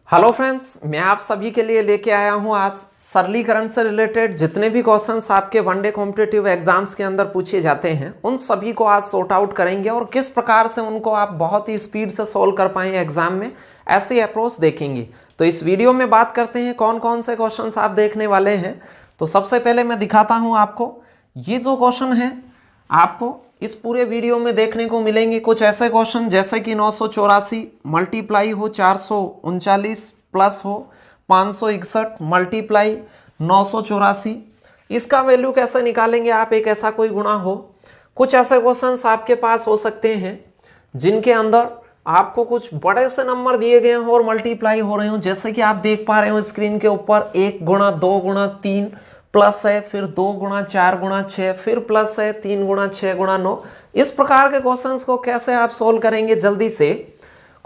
Hello friends, मैं आप सभी के लिए लेके आया हूं आज सरलीकरण से रिलेटेड जितने भी क्वेश्चंस आपके वनडे कॉम्पिटिटिव एग्जाम्स के अंदर पूछे जाते हैं उन सभी को आज सॉर्ट आउट करेंगे और किस प्रकार से उनको आप बहुत ही स्पीड से सोल्व कर पाएं एग्जाम में, ऐसी अप्रोच देखेंगे। तो इस वीडियो में बात करते हैं कौन कौन से क्वेश्चंस आप देखने वाले हैं। तो सबसे पहले मैं दिखाता हूँ आपको, ये जो क्वेश्चन है आपको इस पूरे वीडियो में देखने को मिलेंगे कुछ ऐसे क्वेश्चन जैसे कि 984 मल्टीप्लाई हो 439 प्लस हो 561 मल्टीप्लाई 984, इसका वैल्यू कैसे निकालेंगे आप, एक ऐसा कोई गुणा हो। कुछ ऐसे क्वेश्चंस आपके पास हो सकते हैं जिनके अंदर आपको कुछ बड़े से नंबर दिए गए हो और मल्टीप्लाई हो रहे हो, जैसे कि आप देख पा रहे हो स्क्रीन के ऊपर 1 गुणा 2 गुणा 3 प्लस है, फिर 2 गुणा 4 गुणा 6, फिर प्लस है 3 गुणा 6 गुणा 9। इस प्रकार के क्वेश्चंस को कैसे आप सोल्व करेंगे जल्दी से।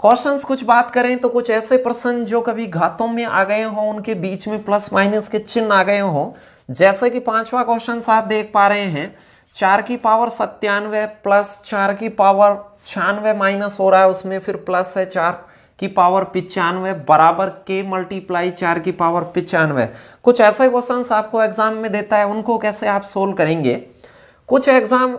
क्वेश्चंस कुछ बात करें तो कुछ ऐसे प्रश्न जो कभी घातों में आ गए हों, उनके बीच में प्लस माइनस के चिन्ह आ गए हों, जैसे कि 5वां क्वेश्चन आप देख पा रहे हैं 4 की पावर 97 प्लस 4 की पावर 96 माइनस हो रहा है, उसमें फिर प्लस है 4 की पावर 95 बराबर के मल्टीप्लाई 4 की पावर 95। कुछ ऐसे क्वेश्चंस आपको एग्जाम में देता है, उनको कैसे आप सोल्व करेंगे। कुछ एग्जाम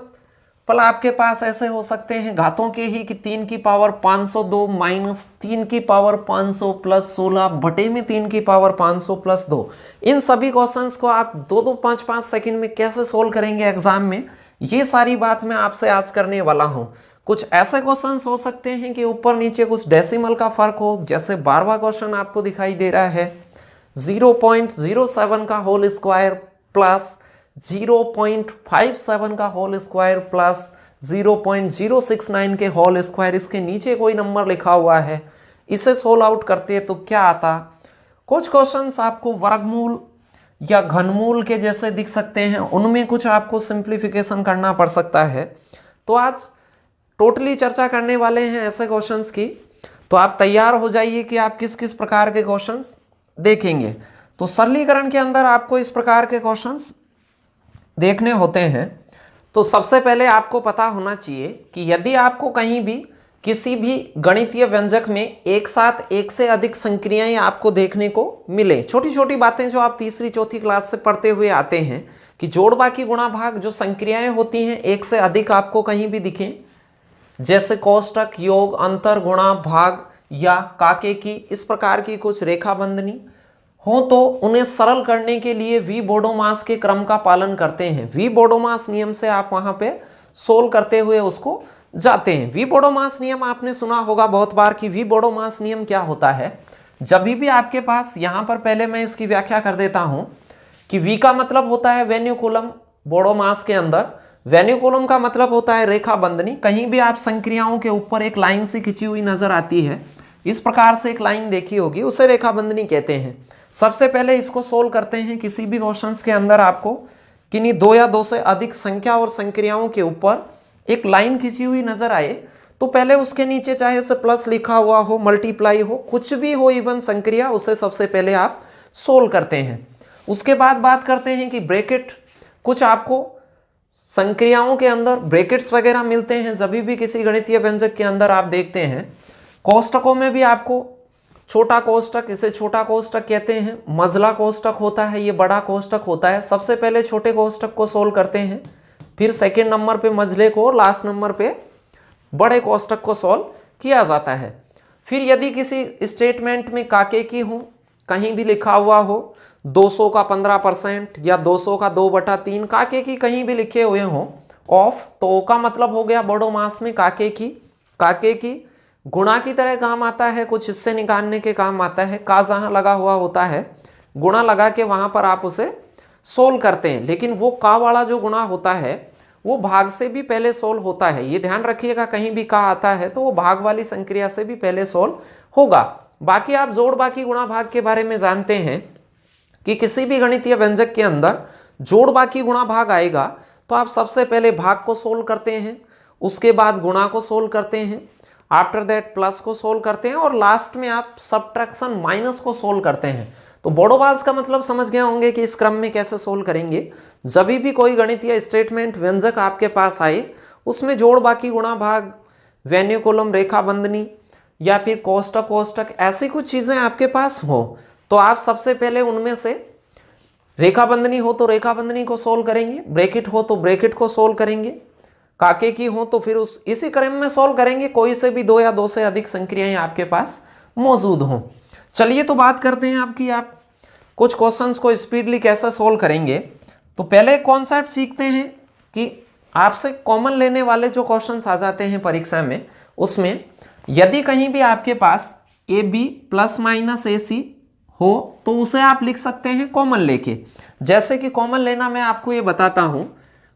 पल आपके पास ऐसे हो सकते हैं घातों के ही कि 3 की पावर 502 माइनस 3 की पावर 500 प्लस 16 बटे में 3 की पावर 500 प्लस 2। इन सभी क्वेश्चंस को आप 2-2 5-5 सेकंड में कैसे सोल्व करेंगे एग्जाम में, ये सारी बात मैं आपसे आज करने वाला हूं। कुछ ऐसे क्वेश्चंस हो सकते हैं कि ऊपर नीचे कुछ डेसिमल का फर्क हो, जैसे 12वां क्वेश्चन आपको दिखाई दे रहा है 0.07 का होल स्क्वायर प्लस 0.57 का होल स्क्वायर प्लस 0.069 के होल स्क्वायर, इसके नीचे कोई नंबर लिखा हुआ है, इसे सोल्व आउट करते तो क्या आता। कुछ क्वेश्चंस आपको वर्गमूल या घनमूल के जैसे दिख सकते हैं, उनमें कुछ आपको सिंप्लीफिकेशन करना पड़ सकता है। तो आज टोटली चर्चा करने वाले हैं ऐसे क्वेश्चंस की, तो आप तैयार हो जाइए कि आप किस किस प्रकार के क्वेश्चंस देखेंगे। तो सरलीकरण के अंदर आपको इस प्रकार के क्वेश्चंस देखने होते हैं। तो सबसे पहले आपको पता होना चाहिए कि यदि आपको कहीं भी किसी भी गणितीय व्यंजक में एक साथ एक से अधिक संक्रियाएं आपको देखने को मिले, छोटी छोटी बातें जो आप तीसरी चौथी क्लास से पढ़ते हुए आते हैं कि जोड़ बाकी गुणा भाग जो संक्रियाएं होती हैं एक से अधिक आपको कहीं भी दिखें, जैसे कोष्टक योग अंतर गुणा भाग या काके की, इस प्रकार की कुछ रेखा बंधनी हो तो उन्हें सरल करने के लिए वी बोडोमास के क्रम का पालन करते हैं। वी बोडोमास नियम से आप वहां पे सोल्व करते हुए उसको जाते हैं। वी बोडोमास नियम आपने सुना होगा बहुत बार कि वी बोडोमास नियम क्या होता है। जब भी आपके पास, यहां पर पहले मैं इसकी व्याख्या कर देता हूं कि वी का मतलब होता है वेन्यू कॉलम, बोडोमास के अंदर वेन्यू कॉलम का मतलब होता है रेखा बंधनी। कहीं भी आप संक्रियाओं के ऊपर एक लाइन से खिंची हुई नजर आती है, इस प्रकार से एक लाइन देखी होगी, उसे रेखा बंधनी कहते हैं। सबसे पहले इसको सोल्व करते हैं। किसी भी क्वेश्चंस के अंदर आपको किन्हीं 2 या 2 से अधिक संख्या और संक्रियाओं के ऊपर एक लाइन खिंची हुई नजर आए तो पहले उसके नीचे चाहे से प्लस लिखा हुआ हो, मल्टीप्लाई हो, कुछ भी हो इवन संक्रिया, उसे सबसे पहले आप सोल्व करते हैं। उसके बाद बात करते हैं कि ब्रैकेट, कुछ आपको संक्रियाओं के अंदर ब्रैकेट्स वगैरह मिलते हैं जब भी किसी गणितीय व्यंजक के अंदर आप देखते हैं। कोष्टकों में भी आपको छोटा कोष्टक, इसे छोटा कोष्टक कहते हैं, मझला कोष्टक होता है, ये बड़ा कोष्टक होता है। सबसे पहले छोटे कोष्टक को सोल्व करते हैं, फिर सेकंड नंबर पे मझले को और लास्ट नंबर पे बड़े कोष्टक को सोल्व किया जाता है। फिर यदि किसी स्टेटमेंट में काके की हो, कहीं भी लिखा हुआ हो 200 का 15% या 200 का 2/3, काके की कहीं भी लिखे हुए हो ऑफ, तो ओ का मतलब हो गया बोडोमास में काके की। काके की गुणा की तरह काम आता है, कुछ हिस्से निकालने के काम आता है। का जहां लगा हुआ होता है, गुणा लगा के वहां पर आप उसे सोल्व करते हैं, लेकिन वो का वाला जो गुणा होता है वो भाग से भी पहले सोल्व होता है। ये ध्यान रखिएगा, कहीं भी का आता है तो वो भाग वाली संक्रिया से भी पहले सोल्व होगा। बाकी आप जोड़ बाकी गुणा भाग के बारे में जानते हैं कि किसी भी गणितीय व्यंजक के अंदर जोड़ बाकी गुणा भाग आएगा तो आप सबसे पहले भाग को सोल्व करते हैं, उसके बाद गुणा को सोल्व करते हैं, आफ्टर दैट प्लस को सोल्व करते हैं और लास्ट में आप सब्ट्रैक्शन माइनस को सोल्व करते हैं। तो बोडोमास का मतलब समझ गए होंगे कि इस क्रम में कैसे सोल्व करेंगे। जब भी कोई गणितीय स्टेटमेंट व्यंजक आपके पास आए उसमें जोड़ बाकी गुणा भाग, वेन्यू कॉलम, रेखा बंधनी, या फिर कोष्टक कोष्टक ऐसी कुछ चीजें आपके पास हो तो आप सबसे पहले उनमें से रेखाबंधनी हो तो रेखाबंधनी को सोल्व करेंगे, ब्रैकेट हो तो ब्रैकेट को सोल्व करेंगे, काके की हो तो फिर उस इसी क्रम में सोल्व करेंगे, कोई से भी दो या दो से अधिक संक्रियाएं आपके पास मौजूद हों। चलिए तो बात करते हैं आपकी आप कुछ क्वेश्चंस को स्पीडली कैसे सोल्व करेंगे। तो पहले कॉन्सेप्ट सीखते हैं कि आपसे कॉमन लेने वाले जो क्वेश्चंस आ जाते हैं परीक्षा में, उसमें यदि कहीं भी आपके पास ए बी प्लस माइनस ए सी हो तो उसे आप लिख सकते हैं कॉमन लेके। जैसे कि कॉमन लेना मैं आपको ये बताता हूं,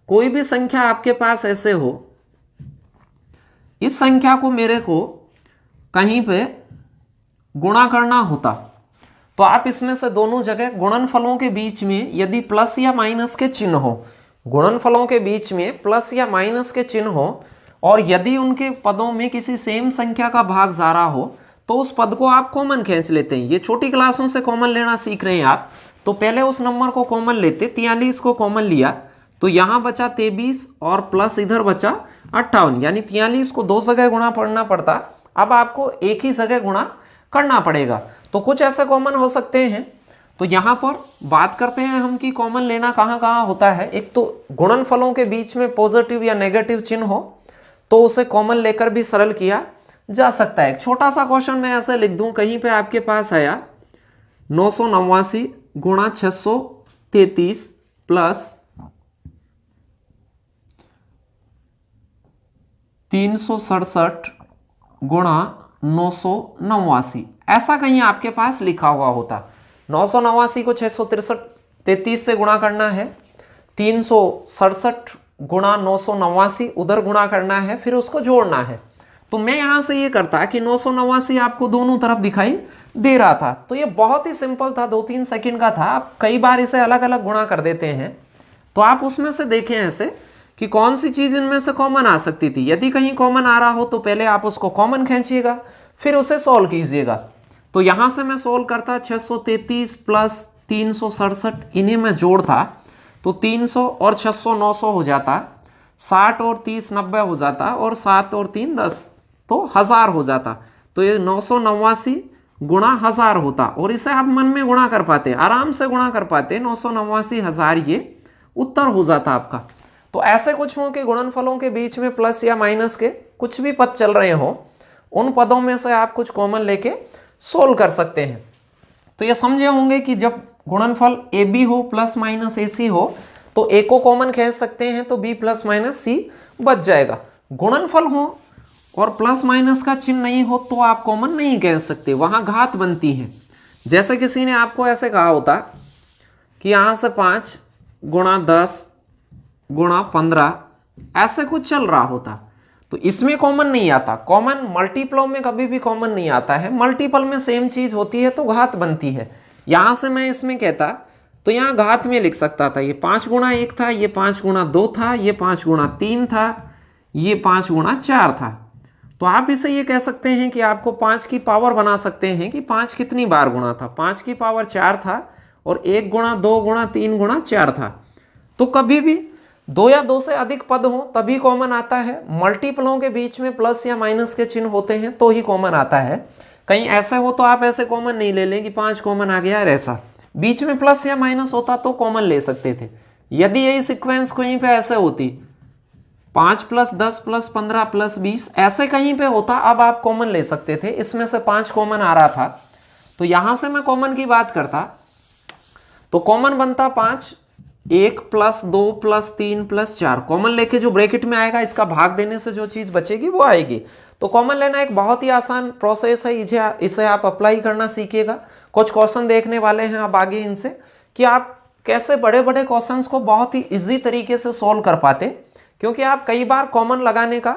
कोई भी संख्या आपके पास ऐसे हो, इस संख्या को मेरे को कहीं पे गुणा करना होता तो आप इसमें से दोनों जगह गुणनफलों के बीच में यदि प्लस या माइनस के चिन्ह हो, गुणनफलों के बीच में प्लस या माइनस के चिन्ह हो और यदि उनके पदों में किसी सेम संख्या का भाग जा रहा हो तो उस पद को आप कॉमन खींच लेते हैं। ये छोटी क्लासों से कॉमन लेना सीख रहे हैं आप, तो पहले उस नंबर को कॉमन लेते, 43 को कॉमन लिया तो यहां बचा 23 और प्लस इधर बचा 58, यानी 43 को दो जगह गुणा पढ़ना पड़ता, अब आपको एक ही जगह गुणा करना पड़ेगा। तो कुछ ऐसे कॉमन हो सकते हैं। तो यहां पर बात करते हैं हम कि कॉमन लेना कहां कहां होता है। एक तो गुणनफलों के बीच में पॉजिटिव या नेगेटिव चिन्ह हो तो उसे कॉमन लेकर भी सरल किया जा सकता है। एक छोटा सा क्वेश्चन मैं ऐसे लिख दूं, कहीं पे आपके पास आया 989 गुणा 633 प्लस 367 गुणा 989, ऐसा कहीं आपके पास लिखा हुआ होता। 989 को 633 से गुणा करना है, 367 गुणा 989 उधर गुणा करना है, फिर उसको जोड़ना है। तो मैं यहां से ये करता कि 989 आपको दोनों तरफ दिखाई दे रहा था, तो ये बहुत ही सिंपल था, 2-3 सेकंड का था। आप कई बार इसे अलग अलग गुणा कर देते हैं, तो आप उसमें से देखें ऐसे कि कौन सी चीज इनमें से कॉमन आ सकती थी। यदि कहीं कॉमन आ रहा हो तो पहले आप उसको कॉमन खींचिएगा, फिर उसे सोल्व कीजिएगा। तो यहां से मैं सोल्व करता 633 प्लस 367, इन्हें मैं जोड़ता तो 300 और 600 900 हो जाता, 60 और 30 90 हो जाता, और 7 और 3 10 तो 1000 हो जाता। तो ये 989 गुणा 1000 होता, और इसे आप मन में गुणा कर पाते, आराम से गुणा कर पाते, 989 1000 ये उत्तर हो जाता आपका। तो ऐसे कुछ हो कि गुणनफलों के बीच में प्लस या माइनस के कुछ भी पद चल रहे हो, उन पदों में से आप कुछ कॉमन लेके सोल्व कर सकते हैं। तो ये समझे होंगे कि जब गुणनफल ए बी हो प्लस माइनस ए सी हो तो ए को कॉमन खींच सकते हैं तो बी प्लस माइनस सी बच जाएगा। गुणनफल हो और प्लस माइनस का चिन्ह नहीं हो तो आप कॉमन नहीं कह सकते, वहां घात बनती है। जैसे किसी ने आपको ऐसे कहा होता कि यहां से 5 गुणा 10 गुणा 15 ऐसे कुछ चल रहा होता, तो इसमें कॉमन नहीं आता। कॉमन मल्टीपलों में कभी भी कॉमन नहीं आता है, मल्टीपल में सेम चीज होती है तो घात बनती है। यहां से मैं इसमें कहता तो यहां घात में लिख सकता था, ये 5 गुणा 1 था, ये 5 गुणा 2 था, ये 5 गुणा 3 था, ये 5 गुणा 4 था। तो आप इसे ये कह सकते हैं कि आपको 5 की पावर बना सकते हैं कि 5 कितनी बार गुणा था, 5 की पावर 4 था, और 1 गुणा 2 गुणा 3 गुणा 4 था। तो कभी भी 2 या 2 से अधिक पद हो तभी कॉमन आता है, मल्टीपलों के बीच में प्लस या माइनस के चिन्ह होते हैं तो ही कॉमन आता है। कहीं ऐसे हो तो आप ऐसे कॉमन नहीं ले लें कि 5 कॉमन आ गया, ऐसा बीच में प्लस या माइनस होता तो कॉमन ले सकते थे। यदि यही सीक्वेंस कहीं पे ऐसे होती 5 + 10 + 15 + 20 ऐसे कहीं पे होता, अब आप कॉमन ले सकते थे। इसमें से 5 कॉमन आ रहा था, तो यहां से मैं कॉमन की बात करता तो कॉमन बनता 5, 1 + 2 + 3 + 4। कॉमन लेके जो ब्रैकेट में आएगा इसका भाग देने से जो चीज बचेगी वो आएगी। तो कॉमन लेना एक बहुत ही आसान प्रोसेस है, इसे आप अप्लाई करना सीखिएगा। कुछ क्वेश्चन देखने वाले हैं आप आगे इनसे कि आप कैसे बड़े बड़े क्वेश्चंस को बहुत ही इजी तरीके से सॉल्व कर पाते, क्योंकि आप कई बार कॉमन लगाने का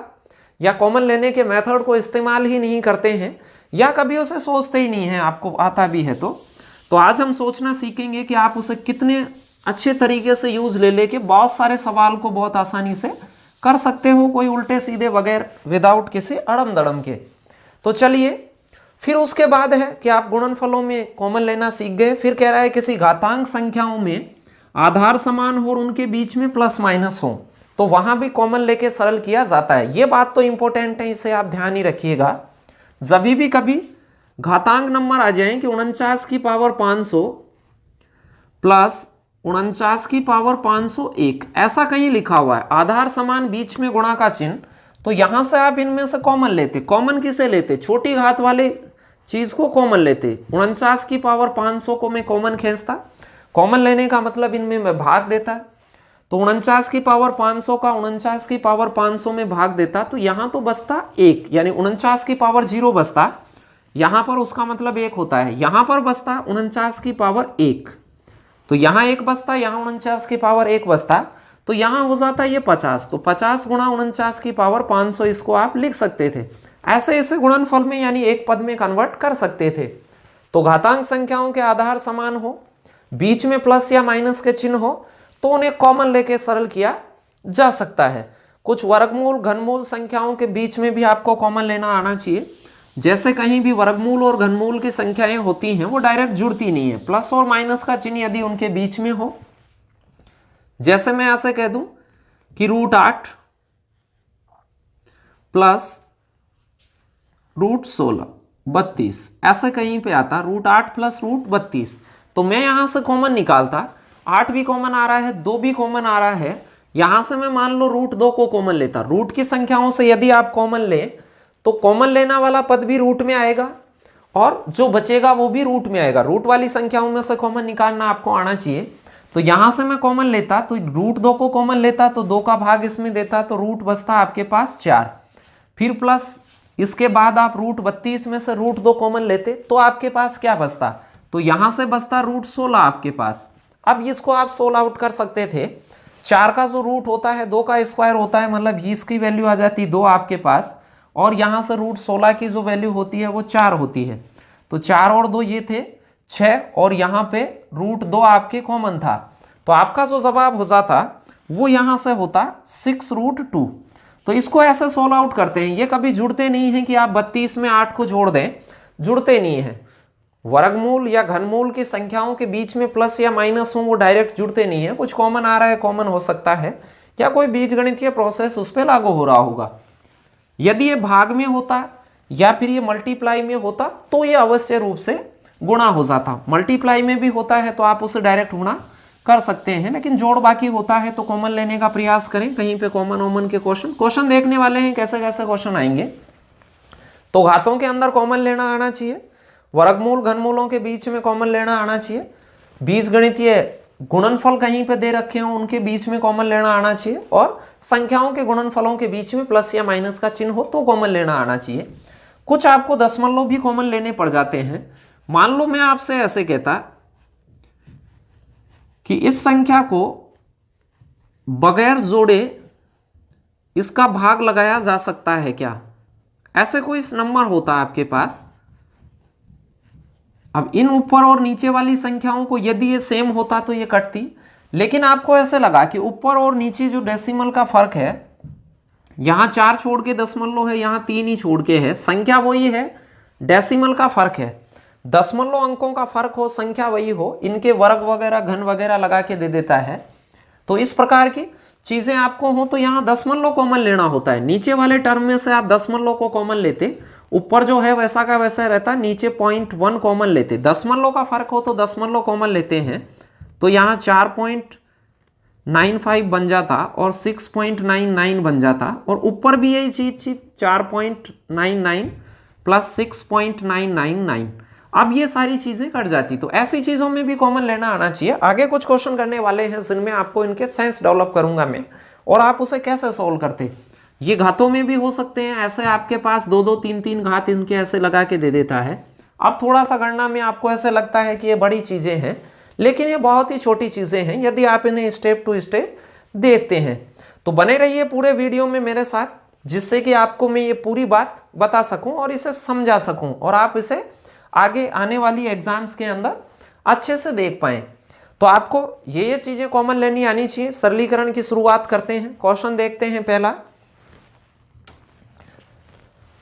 या कॉमन लेने के मेथड को इस्तेमाल ही नहीं करते हैं या कभी उसे सोचते ही नहीं हैं, आपको आता भी है तो आज हम सोचना सीखेंगे कि आप उसे कितने अच्छे तरीके से यूज ले के बहुत सारे सवाल को बहुत आसानी से कर सकते हो, कोई उल्टे सीधे बगैर, विदाउट किसी अड़म दड़म के। तो चलिए फिर उसके बाद है कि आप गुणनफलों में कॉमन लेना सीख गए। फिर कह रहा है किसी घातांक संख्याओं में आधार समान हो और उनके बीच में प्लस माइनस हो तो वहां भी कॉमन लेके सरल किया जाता है। ये बात तो इंपॉर्टेंट है, इसे आप ध्यान ही रखिएगा। जब भी कभी घातांक नंबर आ जाए कि 49 की पावर 500 प्लस 49 की पावर 501 ऐसा कहीं लिखा हुआ है, आधार समान बीच में गुणा का चिन्ह, तो यहां से आप इनमें से कॉमन लेते। कॉमन किसे लेते? छोटी घात वाले चीज को कॉमन लेते। 49 की पावर 500 को मैं कॉमन खींचता। कॉमन लेने का मतलब इनमें मैं भाग देता, तो 49 की पावर 500 का 49 की पावर 500 में भाग देता, तो यहां तो बचता 1, यानी 49 की पावर 0 बचता, यहां पर उसका मतलब 1 होता है। यहां पर बचता 49 की पावर 1, तो यहां 1 बचता, यहां 49 की पावर 1 बचता, तो यहां हो जाता ये 50। तो 50 गुणा 49 की पावर 500 इसको आप लिख सकते थे। ऐसे इसे गुणनफल में यानी एक पद में कन्वर्ट कर सकते थे। तो घातांक संख्याओं के आधार समान हो, बीच में प्लस या माइनस के चिन्ह हो, तो उन्हें कॉमन लेके सरल किया जा सकता है। कुछ वर्गमूल घनमूल संख्याओं के बीच में भी आपको कॉमन लेना आना चाहिए। जैसे कहीं भी वर्गमूल और घनमूल की संख्याएं होती हैं वो डायरेक्ट जुड़ती नहीं है, प्लस और माइनस का चिन्ह यदि उनके बीच में हो, जैसे मैं ऐसे कह दूं कि √8 प्लस √16 32, ऐसे कहीं पे आता √8 प्लस √32, तो मैं यहां से कॉमन निकालता, 8 भी कॉमन आ रहा है, 2 भी कॉमन आ रहा है, यहां से मैं मान लो √2 को कॉमन लेता। रूट की संख्याओं से यदि आप कॉमन ले तो कॉमन लेना वाला पद भी रूट में आएगा और जो बचेगा वो भी रूट में आएगा। रूट वाली संख्याओं में से कॉमन निकालना आपको आना चाहिए। तो यहां से मैं कॉमन लेता तो √2 को कॉमन लेता, तो 2 का भाग इसमें देता, तो रूट बचता आपके पास 4। फिर प्लस इसके बाद आप √32 में से √2 कॉमन लेते तो आपके पास क्या बचता? तो यहां से बचता √16 आपके पास। अब इसको आप सोल्व आउट कर सकते थे। 4 का जो रूट होता है 2 का स्क्वायर होता है, मतलब इसकी वैल्यू आ जाती 2 आपके पास, और यहां से √16 की जो वैल्यू होती है वो 4 होती है। तो 4 और 2 ये थे 6, और यहां पे √2 आपके कॉमन था, तो आपका जो जवाब हो जाता वो यहां से होता 6√2। तो इसको ऐसे सोल्व आउट करते हैं। ये कभी जुड़ते नहीं है कि आप 32 में 8 को जोड़ दें, जुड़ते नहीं है। वर्गमूल या घनमूल की संख्याओं के बीच में प्लस या माइनस हो वो डायरेक्ट जुड़ते नहीं है। कुछ कॉमन आ रहा है, कॉमन हो सकता है, या कोई बीजगणितीय प्रोसेस उस पर लागू हो रहा होगा। यदि ये भाग में होता या फिर ये मल्टीप्लाई में होता तो ये अवश्य रूप से गुणा हो जाता। मल्टीप्लाई में भी होता है तो आप उसे डायरेक्ट गुणा कर सकते हैं, लेकिन जोड़ बाकी होता है तो कॉमन लेने का प्रयास करें। कहीं पे कॉमन ओमन के क्वेश्चन देखने वाले हैं, कैसे कैसे क्वेश्चन आएंगे। तो घातों के अंदर कॉमन लेना आना चाहिए, वर्गमूल घनमूलों के बीच में कॉमन लेना आना चाहिए, बीजगणितीय गुणनफल कहीं पे दे रखे हो उनके बीच में कॉमन लेना आना चाहिए, और संख्याओं के गुणनफलों के बीच में प्लस या माइनस का चिन्ह हो तो कॉमन लेना आना चाहिए। कुछ आपको दशमलव भी कॉमन लेने पड़ जाते हैं। मान लो मैं आपसे ऐसे कहता कि इस संख्या को बगैर जोड़े इसका भाग लगाया जा सकता है क्या, ऐसे कोई नंबर होता आपके पास। अब इन ऊपर और नीचे वाली संख्याओं को यदि ये सेम होता तो ये कटती, लेकिन आपको ऐसे लगा कि ऊपर और नीचे जो डेसिमल का फर्क है, यहां 4 छोड़ के दशमलव है, यहां 3 ही छोड़ के है, संख्या वही है, डेसिमल का फर्क है। दशमलव अंकों का फर्क हो, संख्या वही हो, इनके वर्ग वगैरह घन वगैरह लगा के दे देता है। तो इस प्रकार की चीजें आपको हो तो यहां दशमलव कॉमन लेना होता है। नीचे वाले टर्म में से आप दशमलव को कॉमन लेते, ऊपर जो है वैसा का वैसा रहता, नीचे 0.1 कॉमन लेते। दशमलव का फर्क हो तो दशमलव कॉमन लेते हैं, तो यहाँ 4.95 बन जाता और 6.99 बन जाता, और ऊपर भी यही चीज 4.99 प्लस 6.999। अब ये सारी चीजें कट जाती। तो ऐसी चीजों में भी कॉमन लेना आना चाहिए। आगे कुछ क्वेश्चन करने वाले हैं जिनमें आपको इनके सेंस डेवलप करूंगा मैं, और आप उसे कैसे सोल्व करते। ये घातों में भी हो सकते हैं, ऐसे आपके पास 2-2 3-3 घात इनके ऐसे लगा के दे देता है। अब थोड़ा सा गणना में आपको ऐसे लगता है कि ये बड़ी चीजें हैं, लेकिन ये बहुत ही छोटी चीजें हैं यदि आप इन्हें स्टेप टू स्टेप देखते हैं। तो बने रहिए पूरे वीडियो में मेरे साथ, जिससे कि आपको मैं ये पूरी बात बता सकूं और इसे समझा सकूं, और आप इसे आगे आने वाली एग्जाम्स के अंदर अच्छे से देख पाएं। तो आपको ये चीजें कॉमन लेनी आनी चाहिए। सरलीकरण की शुरुआत करते हैं। क्वेश्चन देखते हैं।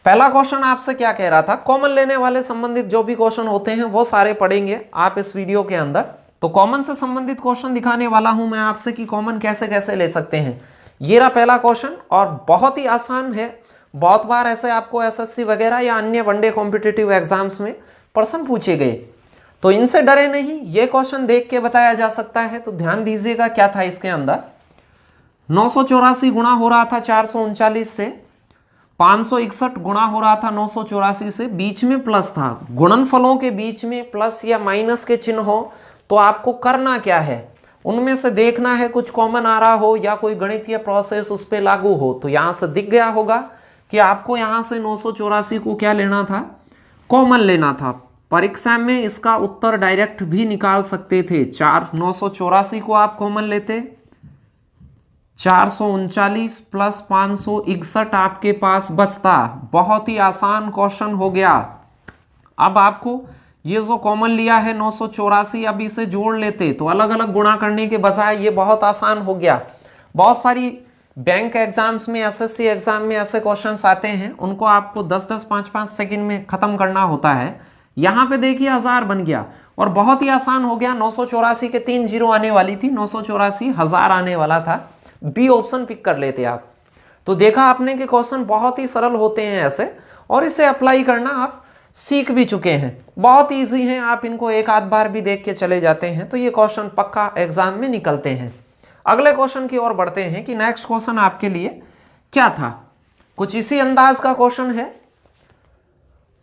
पहला क्वेश्चन आपसे क्या कह रहा था, कॉमन लेने वाले संबंधित जो भी क्वेश्चन होते हैं वो सारे पढ़ेंगे आप इस वीडियो के अंदर। तो कॉमन से संबंधित क्वेश्चन दिखाने वाला हूं मैं आपसे कि कॉमन कैसे कैसे ले सकते हैं। ये रहा पहला क्वेश्चन, और बहुत ही आसान है, बहुत बार ऐसे आपको एसएससी वगैरह या अन्य वनडे कॉम्पिटिटिव एग्जाम्स में प्रश्न पूछे गए, तो इनसे डरे नहीं, ये क्वेश्चन देख के बताया जा सकता है। तो ध्यान दीजिएगा क्या था इसके अंदर। 984 गुणा हो रहा था 439 से, 561 गुणा हो रहा था 984 से, बीच में प्लस था। गुणनफलों के बीच में प्लस या माइनस के चिन्ह हो तो आपको करना क्या है, उनमें से देखना है कुछ कॉमन आ रहा हो या कोई गणितीय प्रोसेस उस पर लागू हो। तो यहां से दिख गया होगा कि आपको यहां से 984 को क्या लेना था, कॉमन लेना था। परीक्षा में इसका उत्तर डायरेक्ट भी निकाल सकते थे। 984 को आप कॉमन लेते, 439 प्लस 561 आपके पास बचता। बहुत ही आसान क्वेश्चन हो गया। अब आपको ये जो कॉमन लिया है 984, अब इसे जोड़ लेते तो अलग अलग गुणा करने के बजाय ये बहुत आसान हो गया। बहुत सारी बैंक एग्जाम्स में, एसएससी एग्जाम में ऐसे क्वेश्चंस आते हैं, उनको आपको 10-10, 5-5 सेकंड में खत्म करना होता है। यहाँ पे देखिए 1000 बन गया और बहुत ही आसान हो गया। 984 के 3 जीरो आने वाली थी, 984 1000 आने वाला था। बी ऑप्शन पिक कर लेते आप। तो देखा आपने कि क्वेश्चन बहुत ही सरल होते हैं ऐसे, और इसे अप्लाई करना आप सीख भी चुके हैं। बहुत इजी हैं, आप इनको एक आध बार भी देख के चले जाते हैं तो ये क्वेश्चन पक्का एग्जाम में निकलते हैं। अगले क्वेश्चन की ओर बढ़ते हैं कि नेक्स्ट क्वेश्चन आपके लिए क्या था। कुछ इसी अंदाज का क्वेश्चन है।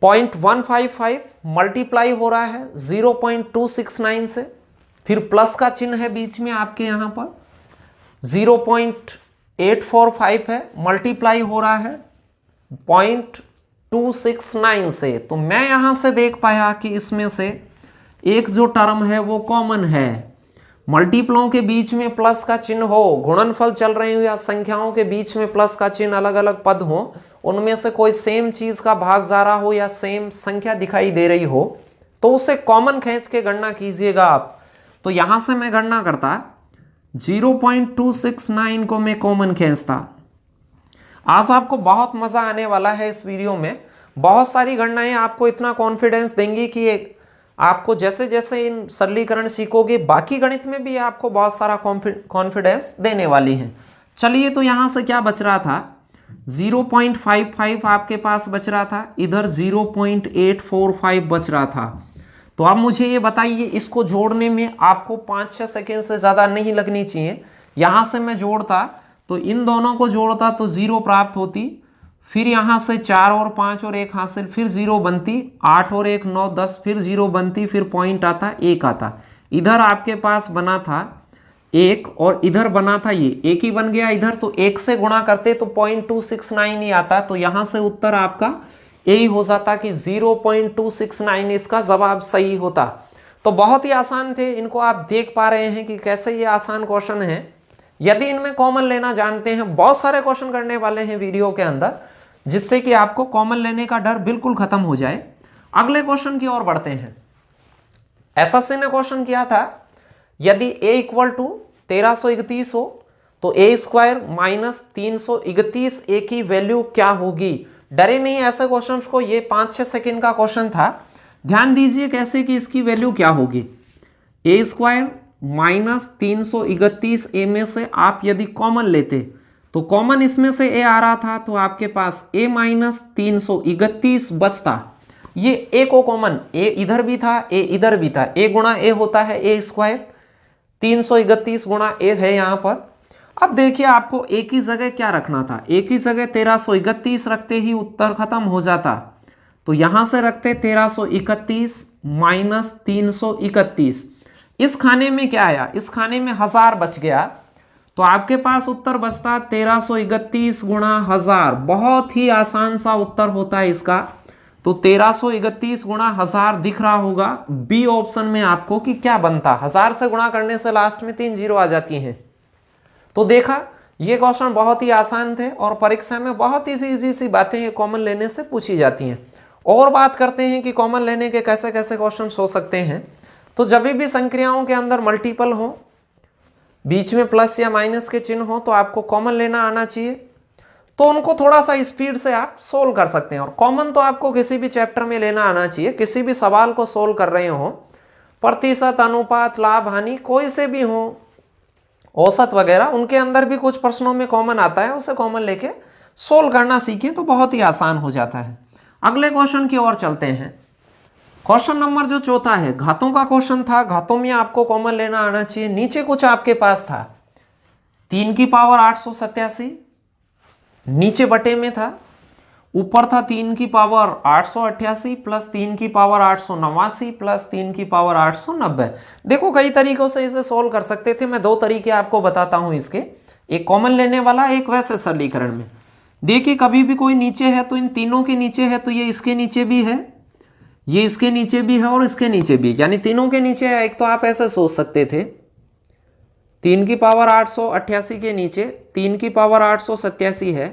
0.155 मल्टीप्लाई हो रहा है 0.269 से, फिर प्लस का चिन्ह है बीच में आपके यहां पर, 0.845 है, मल्टीप्लाई हो रहा है 0.269 से। तो मैं यहां से देख पाया कि इसमें से एक जो टर्म है वो कॉमन है। मल्टीपलों के बीच में प्लस का चिन्ह हो, गुणनफल चल रहे हो या संख्याओं के बीच में प्लस का चिन्ह, अलग अलग पद हो, उनमें से कोई सेम चीज का भाग जा रहा हो या सेम संख्या दिखाई दे रही हो, तो उसे कॉमन खींच के गणना कीजिएगा आप। तो यहां से मैं गणना करता, 0.269 को मैं कॉमन खींचता। आज आपको बहुत मजा आने वाला है इस वीडियो में। बहुत सारी गणनाएं आपको इतना कॉन्फिडेंस देंगी कि आपको जैसे जैसे इन सरलीकरण सीखोगे, बाकी गणित में भी आपको बहुत सारा कॉन्फिडेंस देने वाली हैं। चलिए, तो यहां से क्या बच रहा था, 0.55 आपके पास बच रहा था, इधर 0.845 बच रहा था। तो अब मुझे ये बताइए, इसको जोड़ने में आपको 5-6 सेकेंड से ज़्यादा नहीं लगनी चाहिए। यहाँ से मैं जोड़ता तो इन दोनों को जोड़ता तो 0 प्राप्त होती, फिर यहाँ से 4 और 5 और 1 हासिल, फिर 0 बनती, 8 और 1 9 10, फिर 0 बनती, फिर पॉइंट आता 1 आता। इधर आपके पास बना था 1 और इधर बना था ये 1 ही बन गया इधर, तो 1 से गुणा करते तो 0.269 ही आता। तो यहाँ से उत्तर आपका यही हो जाता कि 0.269 इसका जवाब सही होता। तो बहुत ही आसान थे, इनको आप देख पा रहे हैं कि कैसे ये आसान क्वेश्चन है। यदि इनमें कॉमन लेना जानते हैं, बहुत सारे क्वेश्चन करने वाले हैं वीडियो के अंदर, जिससे कि आपको कॉमन लेने का डर बिल्कुल खत्म हो जाए। अगले क्वेश्चन की ओर बढ़ते हैं। एसएससी ने क्वेश्चन किया था, यदि a इक्वल टू 1331 हो तो a स्क्वायर माइनस 331 a की वैल्यू क्या होगी। डरे नहीं ऐसे क्वेश्चंस को, ये 5-6 सेकंड का क्वेश्चन था। ध्यान दीजिए कैसे कि इसकी वैल्यू क्या होगी। a स्क्वायर माइनस 331 a में से आप यदि कॉमन लेते तो कॉमन इसमें से a आ रहा था, तो आपके पास a माइनस 331 बचता। ये a को कॉमन, a इधर भी था, a इधर भी था, a गुणा a होता है a स्क्वायर, 331 गुणा a है यहाँ पर। अब देखिए आपको a की जगह क्या रखना था, a की जगह 1331 रखते ही उत्तर खत्म हो जाता। तो यहां से रखते 1331 माइनस 331। इस खाने में क्या आया, इस खाने में 1000 बच गया, तो आपके पास उत्तर बचता 1331 गुणा 1000। बहुत ही आसान सा उत्तर होता है इसका। तो 1331 गुणा 1000 दिख रहा होगा बी ऑप्शन में आपको कि क्या बनता। 1000 से गुणा करने से लास्ट में 3 जीरो आ जाती हैं। तो देखा, ये क्वेश्चन बहुत ही आसान थे और परीक्षा में बहुत इजी सी बातें कॉमन लेने से पूछी जाती हैं। और बात करते हैं कि कॉमन लेने के कैसे कैसे क्वेश्चन हो सकते हैं। तो जब भी संक्रियाओं के अंदर मल्टीपल हो, बीच में प्लस या माइनस के चिन्ह हो, तो आपको कॉमन लेना आना चाहिए। तो उनको थोड़ा सा स्पीड से आप सोल्व कर सकते हैं। और कॉमन तो आपको किसी भी चैप्टर में लेना आना चाहिए। किसी भी सवाल को सोल्व कर रहे हो, प्रतिशत, अनुपात, लाभ, हानि, कोई से भी हो, औसत वगैरह, उनके अंदर भी कुछ प्रश्नों में कॉमन आता है, उसे कॉमन लेके सोल्व करना सीखें तो बहुत ही आसान हो जाता है। अगले क्वेश्चन की ओर चलते हैं। क्वेश्चन नंबर जो चौथा है, घातों का क्वेश्चन था। घातों में आपको कॉमन लेना आना चाहिए। नीचे कुछ आपके पास था 3 की पावर 887, नीचे बटे में था। ऊपर था 3 की पावर 888 प्लस 3 की पावर 889 प्लस 3 की पावर 890। देखो कई तरीकों से इसे सोल्व कर सकते थे। मैं दो तरीके आपको बताता हूं इसके, एक कॉमन लेने वाला, एक वैसे सरलीकरण में। देखिए कभी भी कोई नीचे है तो इन तीनों के नीचे है तो ये इसके नीचे भी है, ये इसके नीचे भी है और इसके नीचे भी, यानी तीनों के नीचे है। एक तो आप ऐसे सोच सकते थे 3 की पावर 888 के नीचे 3 की पावर 887 है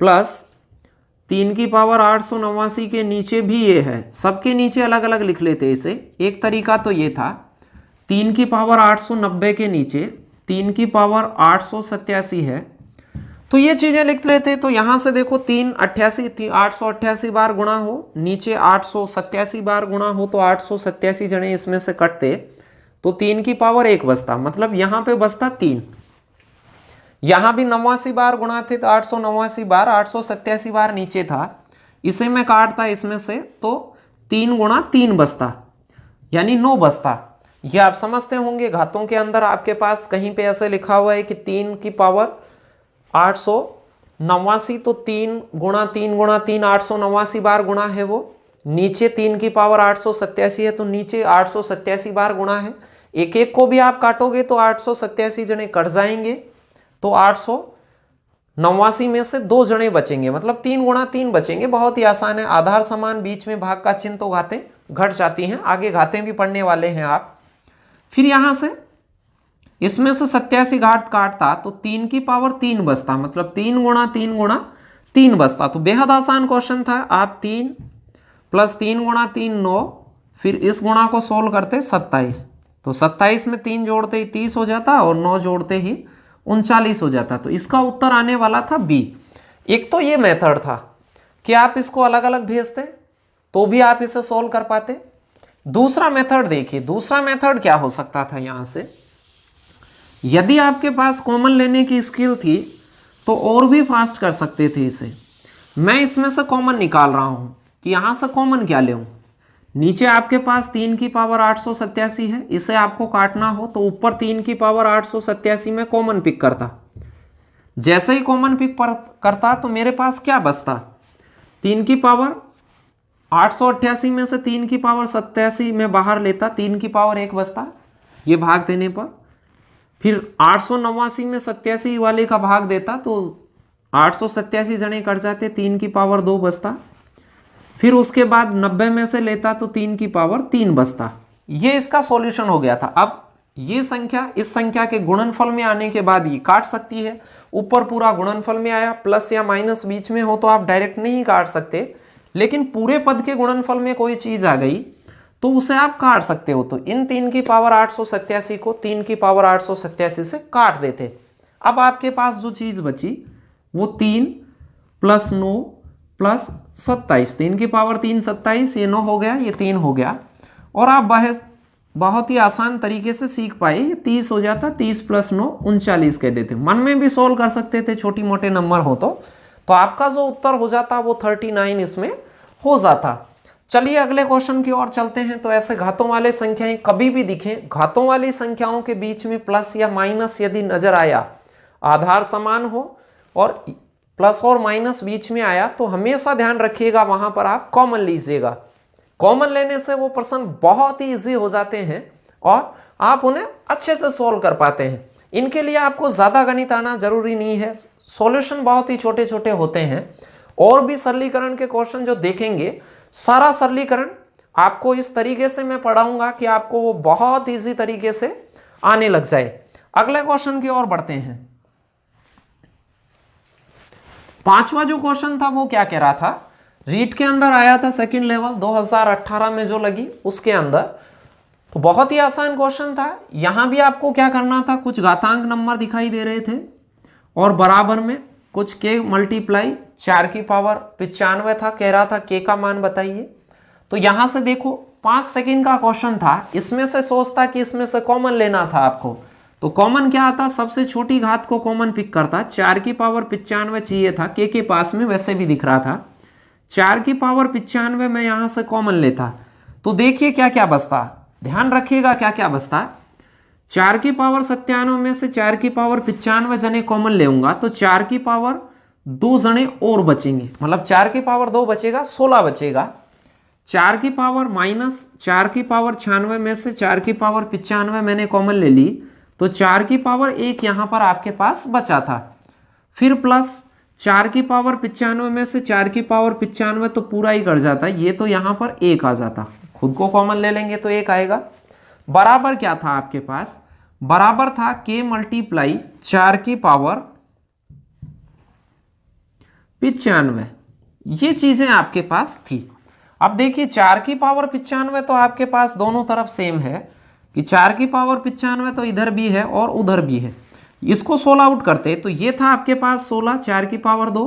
प्लस 3 की पावर 889 के नीचे भी ये है। सबके नीचे अलग अलग लिख लेते इसे। एक तरीका तो ये था 3 की पावर 890 के नीचे 3 की पावर 887 है तो ये चीजें लिख लेते। तो यहां से देखो 888 बार गुणा हो, नीचे 887 बार गुणा हो तो 887 जने इसमें से कटते तो 3 की पावर 1 बचता, मतलब यहां पे बचता 3। यहां भी 89 बार गुणा थे तो 889 बार, 887 बार नीचे था, इसे मैं काटता इसमें से तो 3 गुणा 3 बचता, यानी 9 बचता। ये आप समझते होंगे घातों के अंदर आपके पास कहीं पे ऐसे लिखा हुआ है कि 3 की पावर 889 तो 3 गुणा 3 गुणा 3 889 बार गुणा है वो। नीचे 3 की पावर 887 है तो नीचे 887 बार गुणा है। एक एक को भी आप काटोगे तो 887 जने कट जाएंगे तो 889 में से 2 जने बचेंगे, मतलब 3 गुणा 3 बचेंगे। बहुत ही आसान है। आधार समान, बीच में भाग का चिन्ह तो घातें घट जाती हैं। आगे घातें भी पढ़ने वाले हैं आप। फिर यहां से इसमें से 87 घात काटता तो 3 की पावर 3 बचता, मतलब 3 गुणा 3 बचता। तो बेहद आसान क्वेश्चन था। आप 3 प्लस 3 गुणा 3 9, फिर इस गुणा को सोल्व करते 27, तो 27 में 3 जोड़ते ही 30 हो जाता और 9 जोड़ते ही 39 हो जाता। तो इसका उत्तर आने वाला था बी। एक तो ये मेथड था कि आप इसको अलग अलग भेजते तो भी आप इसे सोल्व कर पाते। दूसरा मेथड देखिए, दूसरा मेथड क्या हो सकता था। यहां से यदि आपके पास कॉमन लेने की स्किल थी तो और भी फास्ट कर सकते थे इसे। मैं इसमें से कॉमन निकाल रहा हूं कि यहां से कॉमन क्या ले। नीचे आपके पास 3 की पावर 887 है, इसे आपको काटना हो तो ऊपर 3 की पावर 887 में कॉमन पिक करता। जैसे ही कॉमन पिक करता तो मेरे पास क्या बचता, 3 की पावर 888 में से 3 की पावर 87 में बाहर लेता, 3 की पावर 1 बचता ये भाग देने पर। फिर 889 में 87 वाले का भाग देता तो 887 जने कट जाते, 3 की पावर 2 बचता। फिर उसके बाद 90 में से लेता तो 3 की पावर 3 बचता। ये इसका सॉल्यूशन हो गया था। अब ये संख्या इस संख्या के गुणनफल में आने के बाद ये काट सकती है। ऊपर पूरा गुणनफल में आया, प्लस या माइनस बीच में हो तो आप डायरेक्ट नहीं काट सकते, लेकिन पूरे पद के गुणनफल में कोई चीज आ गई तो उसे आप काट सकते हो। तो इन 3 की पावर 887 को 3 की पावर 887 से काट देते। अब आपके पास जो चीज बची वो 3 प्लस 9 प्लस 27, 3 की पावर 3 27, ये 9 हो गया, ये 3 हो गया। और आप बहुत ही आसान तरीके से सीख पाए। ये 30 हो जाता, 30 प्लस 9 39 कह देते। मन में भी सोल्व कर सकते थे, छोटी मोटे नंबर हो तो आपका जो उत्तर हो जाता वो 39 इसमें हो जाता। चलिए अगले क्वेश्चन की ओर चलते हैं। तो ऐसे घातों वाले संख्याएं कभी भी दिखें, घातों वाली संख्याओं के बीच में प्लस या माइनस यदि नजर आया, आधार समान हो और प्लस और माइनस बीच में आया तो हमेशा ध्यान रखिएगा वहां पर आप कॉमन लीजिएगा। कॉमन लेने से वो प्रश्न बहुत ही इजी हो जाते हैं और आप उन्हें अच्छे से सोल्व कर पाते हैं। इनके लिए आपको ज्यादा गणित आना जरूरी नहीं है, सॉल्यूशन बहुत ही छोटे छोटे होते हैं। और भी सरलीकरण के क्वेश्चन जो देखेंगे, सारा सरलीकरण आपको इस तरीके से मैं पढ़ाऊंगा कि आपको वो बहुत इजी तरीके से आने लग जाए। अगले क्वेश्चन की ओर बढ़ते हैं। पांचवा जो क्वेश्चन था वो क्या कह रहा था, रीट के अंदर आया था सेकंड लेवल 2018 में जो लगी उसके अंदर। तो बहुत ही आसान क्वेश्चन था। यहां भी आपको क्या करना था, कुछ घातांक नंबर दिखाई दे रहे थे और बराबर में कुछ के मल्टीप्लाई 4 की पावर 95 था, कह रहा था के का मान बताइए। तो यहां से देखो 5 सेकंड का क्वेश्चन था, इसमें से सोचता कि इसमें से कॉमन लेना था आपको, तो कॉमन क्या आता, सबसे छोटी घात को कॉमन पिक करता। 4 की पावर 95 चाहिए था, के पास में वैसे भी दिख रहा था। 4 की पावर 95 में यहां से कॉमन लेता तो देखिए क्या क्या बचता, ध्यान रखिएगा क्या क्या बचता। 4 की पावर 97 में से 4 की पावर 95 जने कॉमन लेऊंगा तो 4 की पावर 2 जने और बचेंगे, मतलब 4 की पावर 2 बचेगा, 16 बचेगा। 4 की पावर माइनस 4 की पावर 96 में से 4 की पावर 95 मैंने कॉमन ले ली तो 4 की पावर 1 यहां पर आपके पास बचा था। फिर प्लस 4 की पावर 95 में से 4 की पावर 95 तो पूरा ही कट जाता, ये तो यहां पर 1 आ जाता, खुद को कॉमन ले लेंगे तो 1 आएगा। बराबर क्या था आपके पास, बराबर था k मल्टीप्लाई 4 की पावर 95, ये चीजें आपके पास थी। अब देखिए 4 की पावर 95 तो आपके पास दोनों तरफ सेम है कि 4 की पावर 95 तो इधर भी है और उधर भी है। इसको 16 आउट करते तो ये था आपके पास 16, 4 की पावर 2,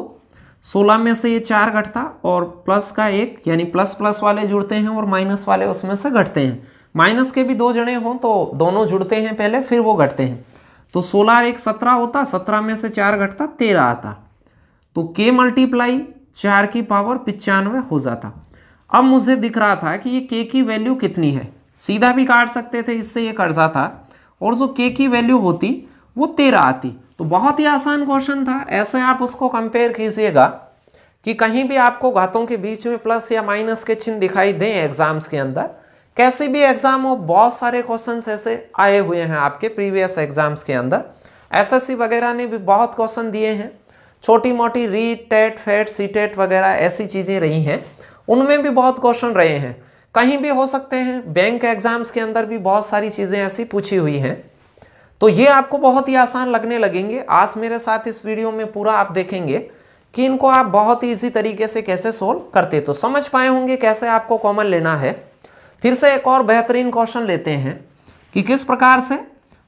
16 में से ये 4 घटता और प्लस का 1, यानी प्लस प्लस वाले जुड़ते हैं और माइनस वाले उसमें से घटते हैं। माइनस के भी 2 जने हों तो दोनों जुड़ते हैं पहले फिर वो घटते हैं। तो 16 एक 17 होता, 17 में से 4 घटता 13 आता। तो k मल्टीप्लाई 4 की पावर 95 हो जाता। अब मुझे दिख रहा था कि ये k की वैल्यू कितनी है, सीधा भी काट सकते थे, इससे ये कट जाता और जो k की वैल्यू होती वो 13 आती। तो बहुत ही आसान क्वेश्चन था। ऐसे आप उसको कंपेयर कीजिएगा कि कहीं भी आपको घातों के बीच में प्लस या माइनस के चिन्ह दिखाई दें एग्जाम्स के अंदर, कैसे भी एग्जाम हो, बहुत सारे क्वेश्चंस ऐसे आए हुए हैं आपके प्रीवियस एग्जाम्स के अंदर। एसएससी वगैरह ने भी बहुत क्वेश्चन दिए हैं, छोटी मोटी रीट टेट फेट सी टेट वगैरह ऐसी चीजें रही हैं, उनमें भी बहुत क्वेश्चन रहे हैं, कहीं भी हो सकते हैं। बैंक एग्जाम्स के अंदर भी बहुत सारी चीजें ऐसी पूछी हुई हैं, तो ये आपको बहुत ही आसान लगने लगेंगे। आज मेरे साथ इस वीडियो में पूरा आप देखेंगे कि इनको आप बहुत ही इजी तरीके से कैसे सोल्व करते, तो समझ पाए होंगे कैसे आपको कॉमन लेना है। फिर से एक और बेहतरीन क्वेश्चन लेते हैं कि किस प्रकार से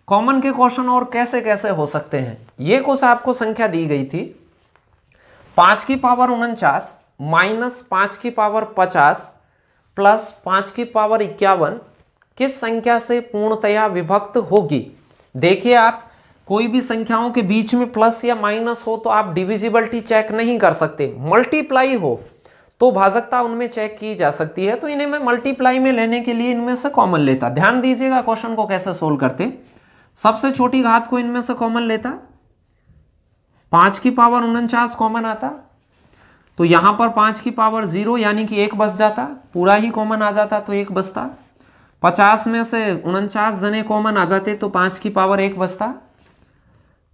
कॉमन के क्वेश्चन और कैसे कैसे हो सकते हैं। ये कुछ आपको संख्या दी गई थी, 5 की पावर 49 माइनस 5 की पावर 50 प्लस 5 की पावर 51 किस संख्या से पूर्णतया विभक्त होगी। देखिए आप कोई भी संख्याओं के बीच में प्लस या माइनस हो तो आप डिविजिबिलिटी चेक नहीं कर सकते, मल्टीप्लाई हो तो भाजकता उनमें चेक की जा सकती है। तो इन्हें मैं मल्टीप्लाई में लेने के लिए इनमें से कॉमन लेता। ध्यान दीजिएगा क्वेश्चन को कैसे सोल्व करते। सबसे छोटी घात को इनमें से कॉमन लेता, 5 की पावर 49 कॉमन आता तो यहां पर 5 की पावर 0 यानी कि 1 बच जाता, पूरा ही कॉमन आ जाता तो 1 बचता। 50 में से 49 जने कॉमन आ जाते तो 5 की पावर 1 बचता,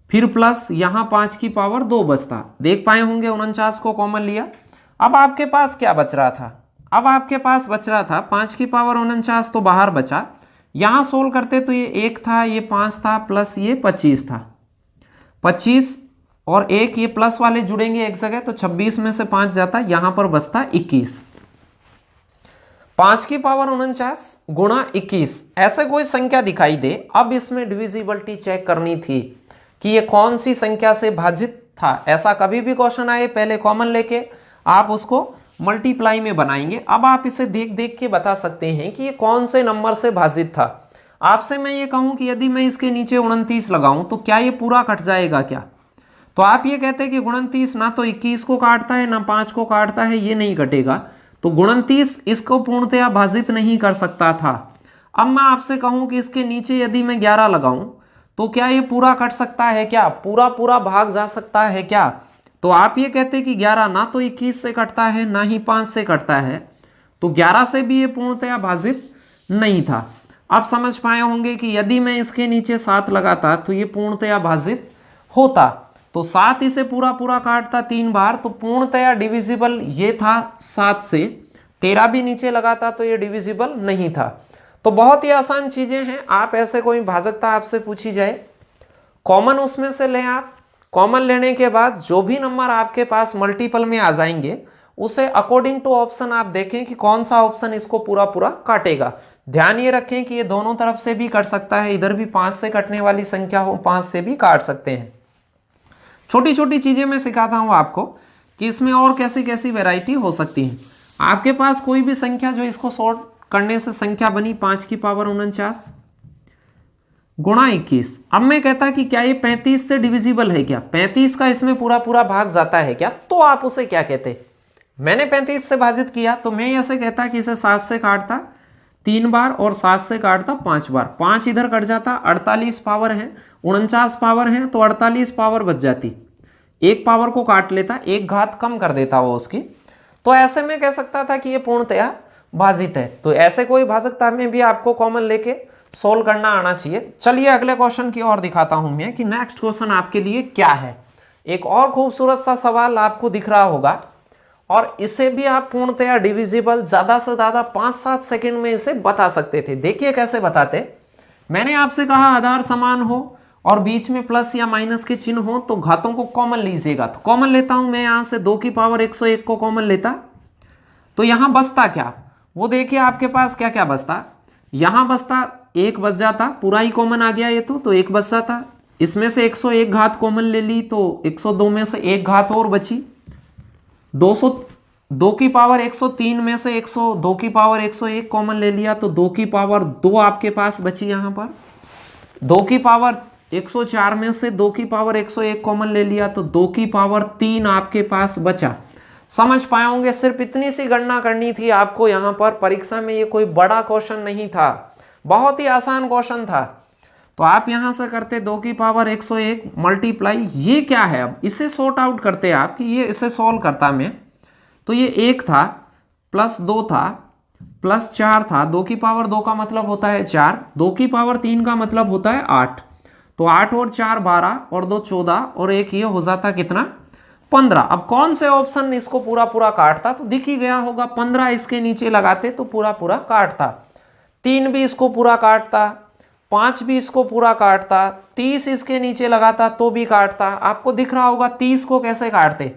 फिर प्लस यहां 5 की पावर 2 बचता। देख पाए होंगे 49 को कॉमन लिया। अब आपके पास क्या बच रहा था, अब आपके पास बच रहा था 5 की पावर 49 तो बाहर बचा, यहां सोल्व करते तो ये 1 था, ये 5 था, प्लस ये 25 था। 25 और 1 ये प्लस वाले जुड़ेंगे एक जगह तो 26 में से 5 जाता, यहां पर बचता 21। 5 की पावर 49 गुणा 21 ऐसे कोई संख्या दिखाई दे। अब इसमें डिविजिबिलिटी चेक करनी थी कि ये कौन सी संख्या से भाजित था। ऐसा कभी भी क्वेश्चन आए पहले कॉमन लेके आप उसको मल्टीप्लाई में बनाएंगे। अब आप इसे देख देख के बता सकते हैं कि ये कौन से नंबर से भाजित था। आपसे मैं ये कहूं कि यदि मैं इसके नीचे 29 लगाऊं तो क्या ये पूरा कट जाएगा क्या, तो आप ये कहते हैं कि 29 ना तो 21 को काटता है ना 5 को काटता है, ये नहीं कटेगा, तो 29 इसको पूर्णतया भाजित नहीं कर सकता था। अब मैं आपसे कहूं कि इसके नीचे यदि मैं 11 लगाऊं तो क्या ये पूरा कट सकता है क्या, पूरा पूरा भाग जा सकता है क्या, तो आप ये कहते हैं कि 11 ना तो 21 से कटता है ना ही 5 से कटता है, तो 11 से भी ये पूर्णतया भाजित नहीं था। आप समझ पाए होंगे कि यदि मैं इसके नीचे 7 लगाता तो ये पूर्णतया भाजित होता, तो 7 इसे पूरा पूरा काटता 3 बार तो पूर्णतया डिविजिबल ये था 7 से। 13 भी नीचे लगाता तो ये डिविजिबल नहीं था। तो बहुत ही आसान चीजें हैं। आप ऐसे कोई भाजकता आपसे पूछी जाए, कॉमन उसमें से लें आप, कॉमन लेने के बाद जो भी नंबर आपके पास मल्टीपल में आ जाएंगे उसे अकॉर्डिंग टू ऑप्शन आप देखें कि कौन सा ऑप्शन इसको पूरा पूरा काटेगा। ध्यान ये रखें कि ये दोनों तरफ से भी कट सकता है, इधर भी 5 से कटने वाली संख्या हो 5 से भी काट सकते हैं। छोटी छोटी चीजें मैं सिखाता हूं आपको कि इसमें और कैसी कैसी वैरायटी हो सकती है। आपके पास कोई भी संख्या जो इसको सॉर्ट करने से संख्या बनी 5 की पावर 49, गुणा 21। अब मैं कहता कि क्या ये 35 से डिविजिबल है क्या, 35 का इसमें पूरा पूरा भाग जाता है क्या, तो आप उसे क्या कहते। मैंने 35 से भाजित किया तो मैं ऐसे कहता कि इसे 7 से काटता 3 बार और 7 से काटता 5 बार, 5 इधर कट जाता, 48 पावर है, 49 पावर है तो 48 पावर बच जाती, एक पावर को काट लेता, एक घात कम कर देता वो उसकी। तो ऐसे में कह सकता था कि ये पूर्णतया भाजित है। तो ऐसे कोई भाजकता में भी आपको कॉमन लेके सोल्व करना आना चाहिए। चलिए अगले क्वेश्चन की ओर दिखाता हूं मैं कि नेक्स्ट क्वेश्चन आपके लिए क्या है। एक और खूबसूरत सा सवाल आपको दिख रहा होगा और इसे भी आप पूर्णतया डिविजिबल ज्यादा से ज्यादा 5-7 सेकंड में इसे बता सकते थे। देखिए कैसे बताते। मैंने आपसे कहा आधार समान हो और बीच में प्लस या माइनस के चिन्ह हो तो घातों को कॉमन लीजिएगा। तो कॉमन लेता हूं मैं, यहां से 2 की पावर 101 को कॉमन लेता तो यहां बचता क्या, वो देखिए आपके पास क्या क्या बचता। यहां बचता 1 बच जाता, पूरा ही कॉमन आ गया ये तो 1 बच जाता। इसमें से 101 घात कॉमन ले ली तो 102 में से 1 घात और बची। 202 की पावर 103 में से 102 की पावर 101 कॉमन ले लिया तो 2 की पावर 2 आपके पास बची। यहां पर 2 की पावर 104 में से 2 की पावर 101 कॉमन ले लिया तो 2 की पावर 3 आपके पास बचा। समझ पाए होंगे, सिर्फ इतनी सी गणना करनी थी आपको। यहां पर परीक्षा में ये कोई बड़ा क्वेश्चन नहीं था, बहुत ही आसान क्वेश्चन था। तो आप यहां से करते 2 की पावर 101 मल्टीप्लाई, ये क्या है, अब इसे सॉर्ट आउट करते आप कि ये इसे सॉल्व करता मैं तो ये 1 था प्लस 2 था प्लस 4 था। 2 की पावर 2 का मतलब होता है 4, 2 की पावर 3 का मतलब होता है 8। तो 8 और 4 12 और 2 14 और 1 ये हो जाता कितना 15। अब कौन से ऑप्शन इसको पूरा पूरा काटता, तो दिख ही गया होगा। 15 इसके नीचे लगाते तो पूरा पूरा काटता, 3 भी इसको पूरा काटता, 5 भी इसको पूरा काटता, 30 इसके नीचे लगाता तो भी काटता। आपको दिख रहा होगा 30 को कैसे काटते।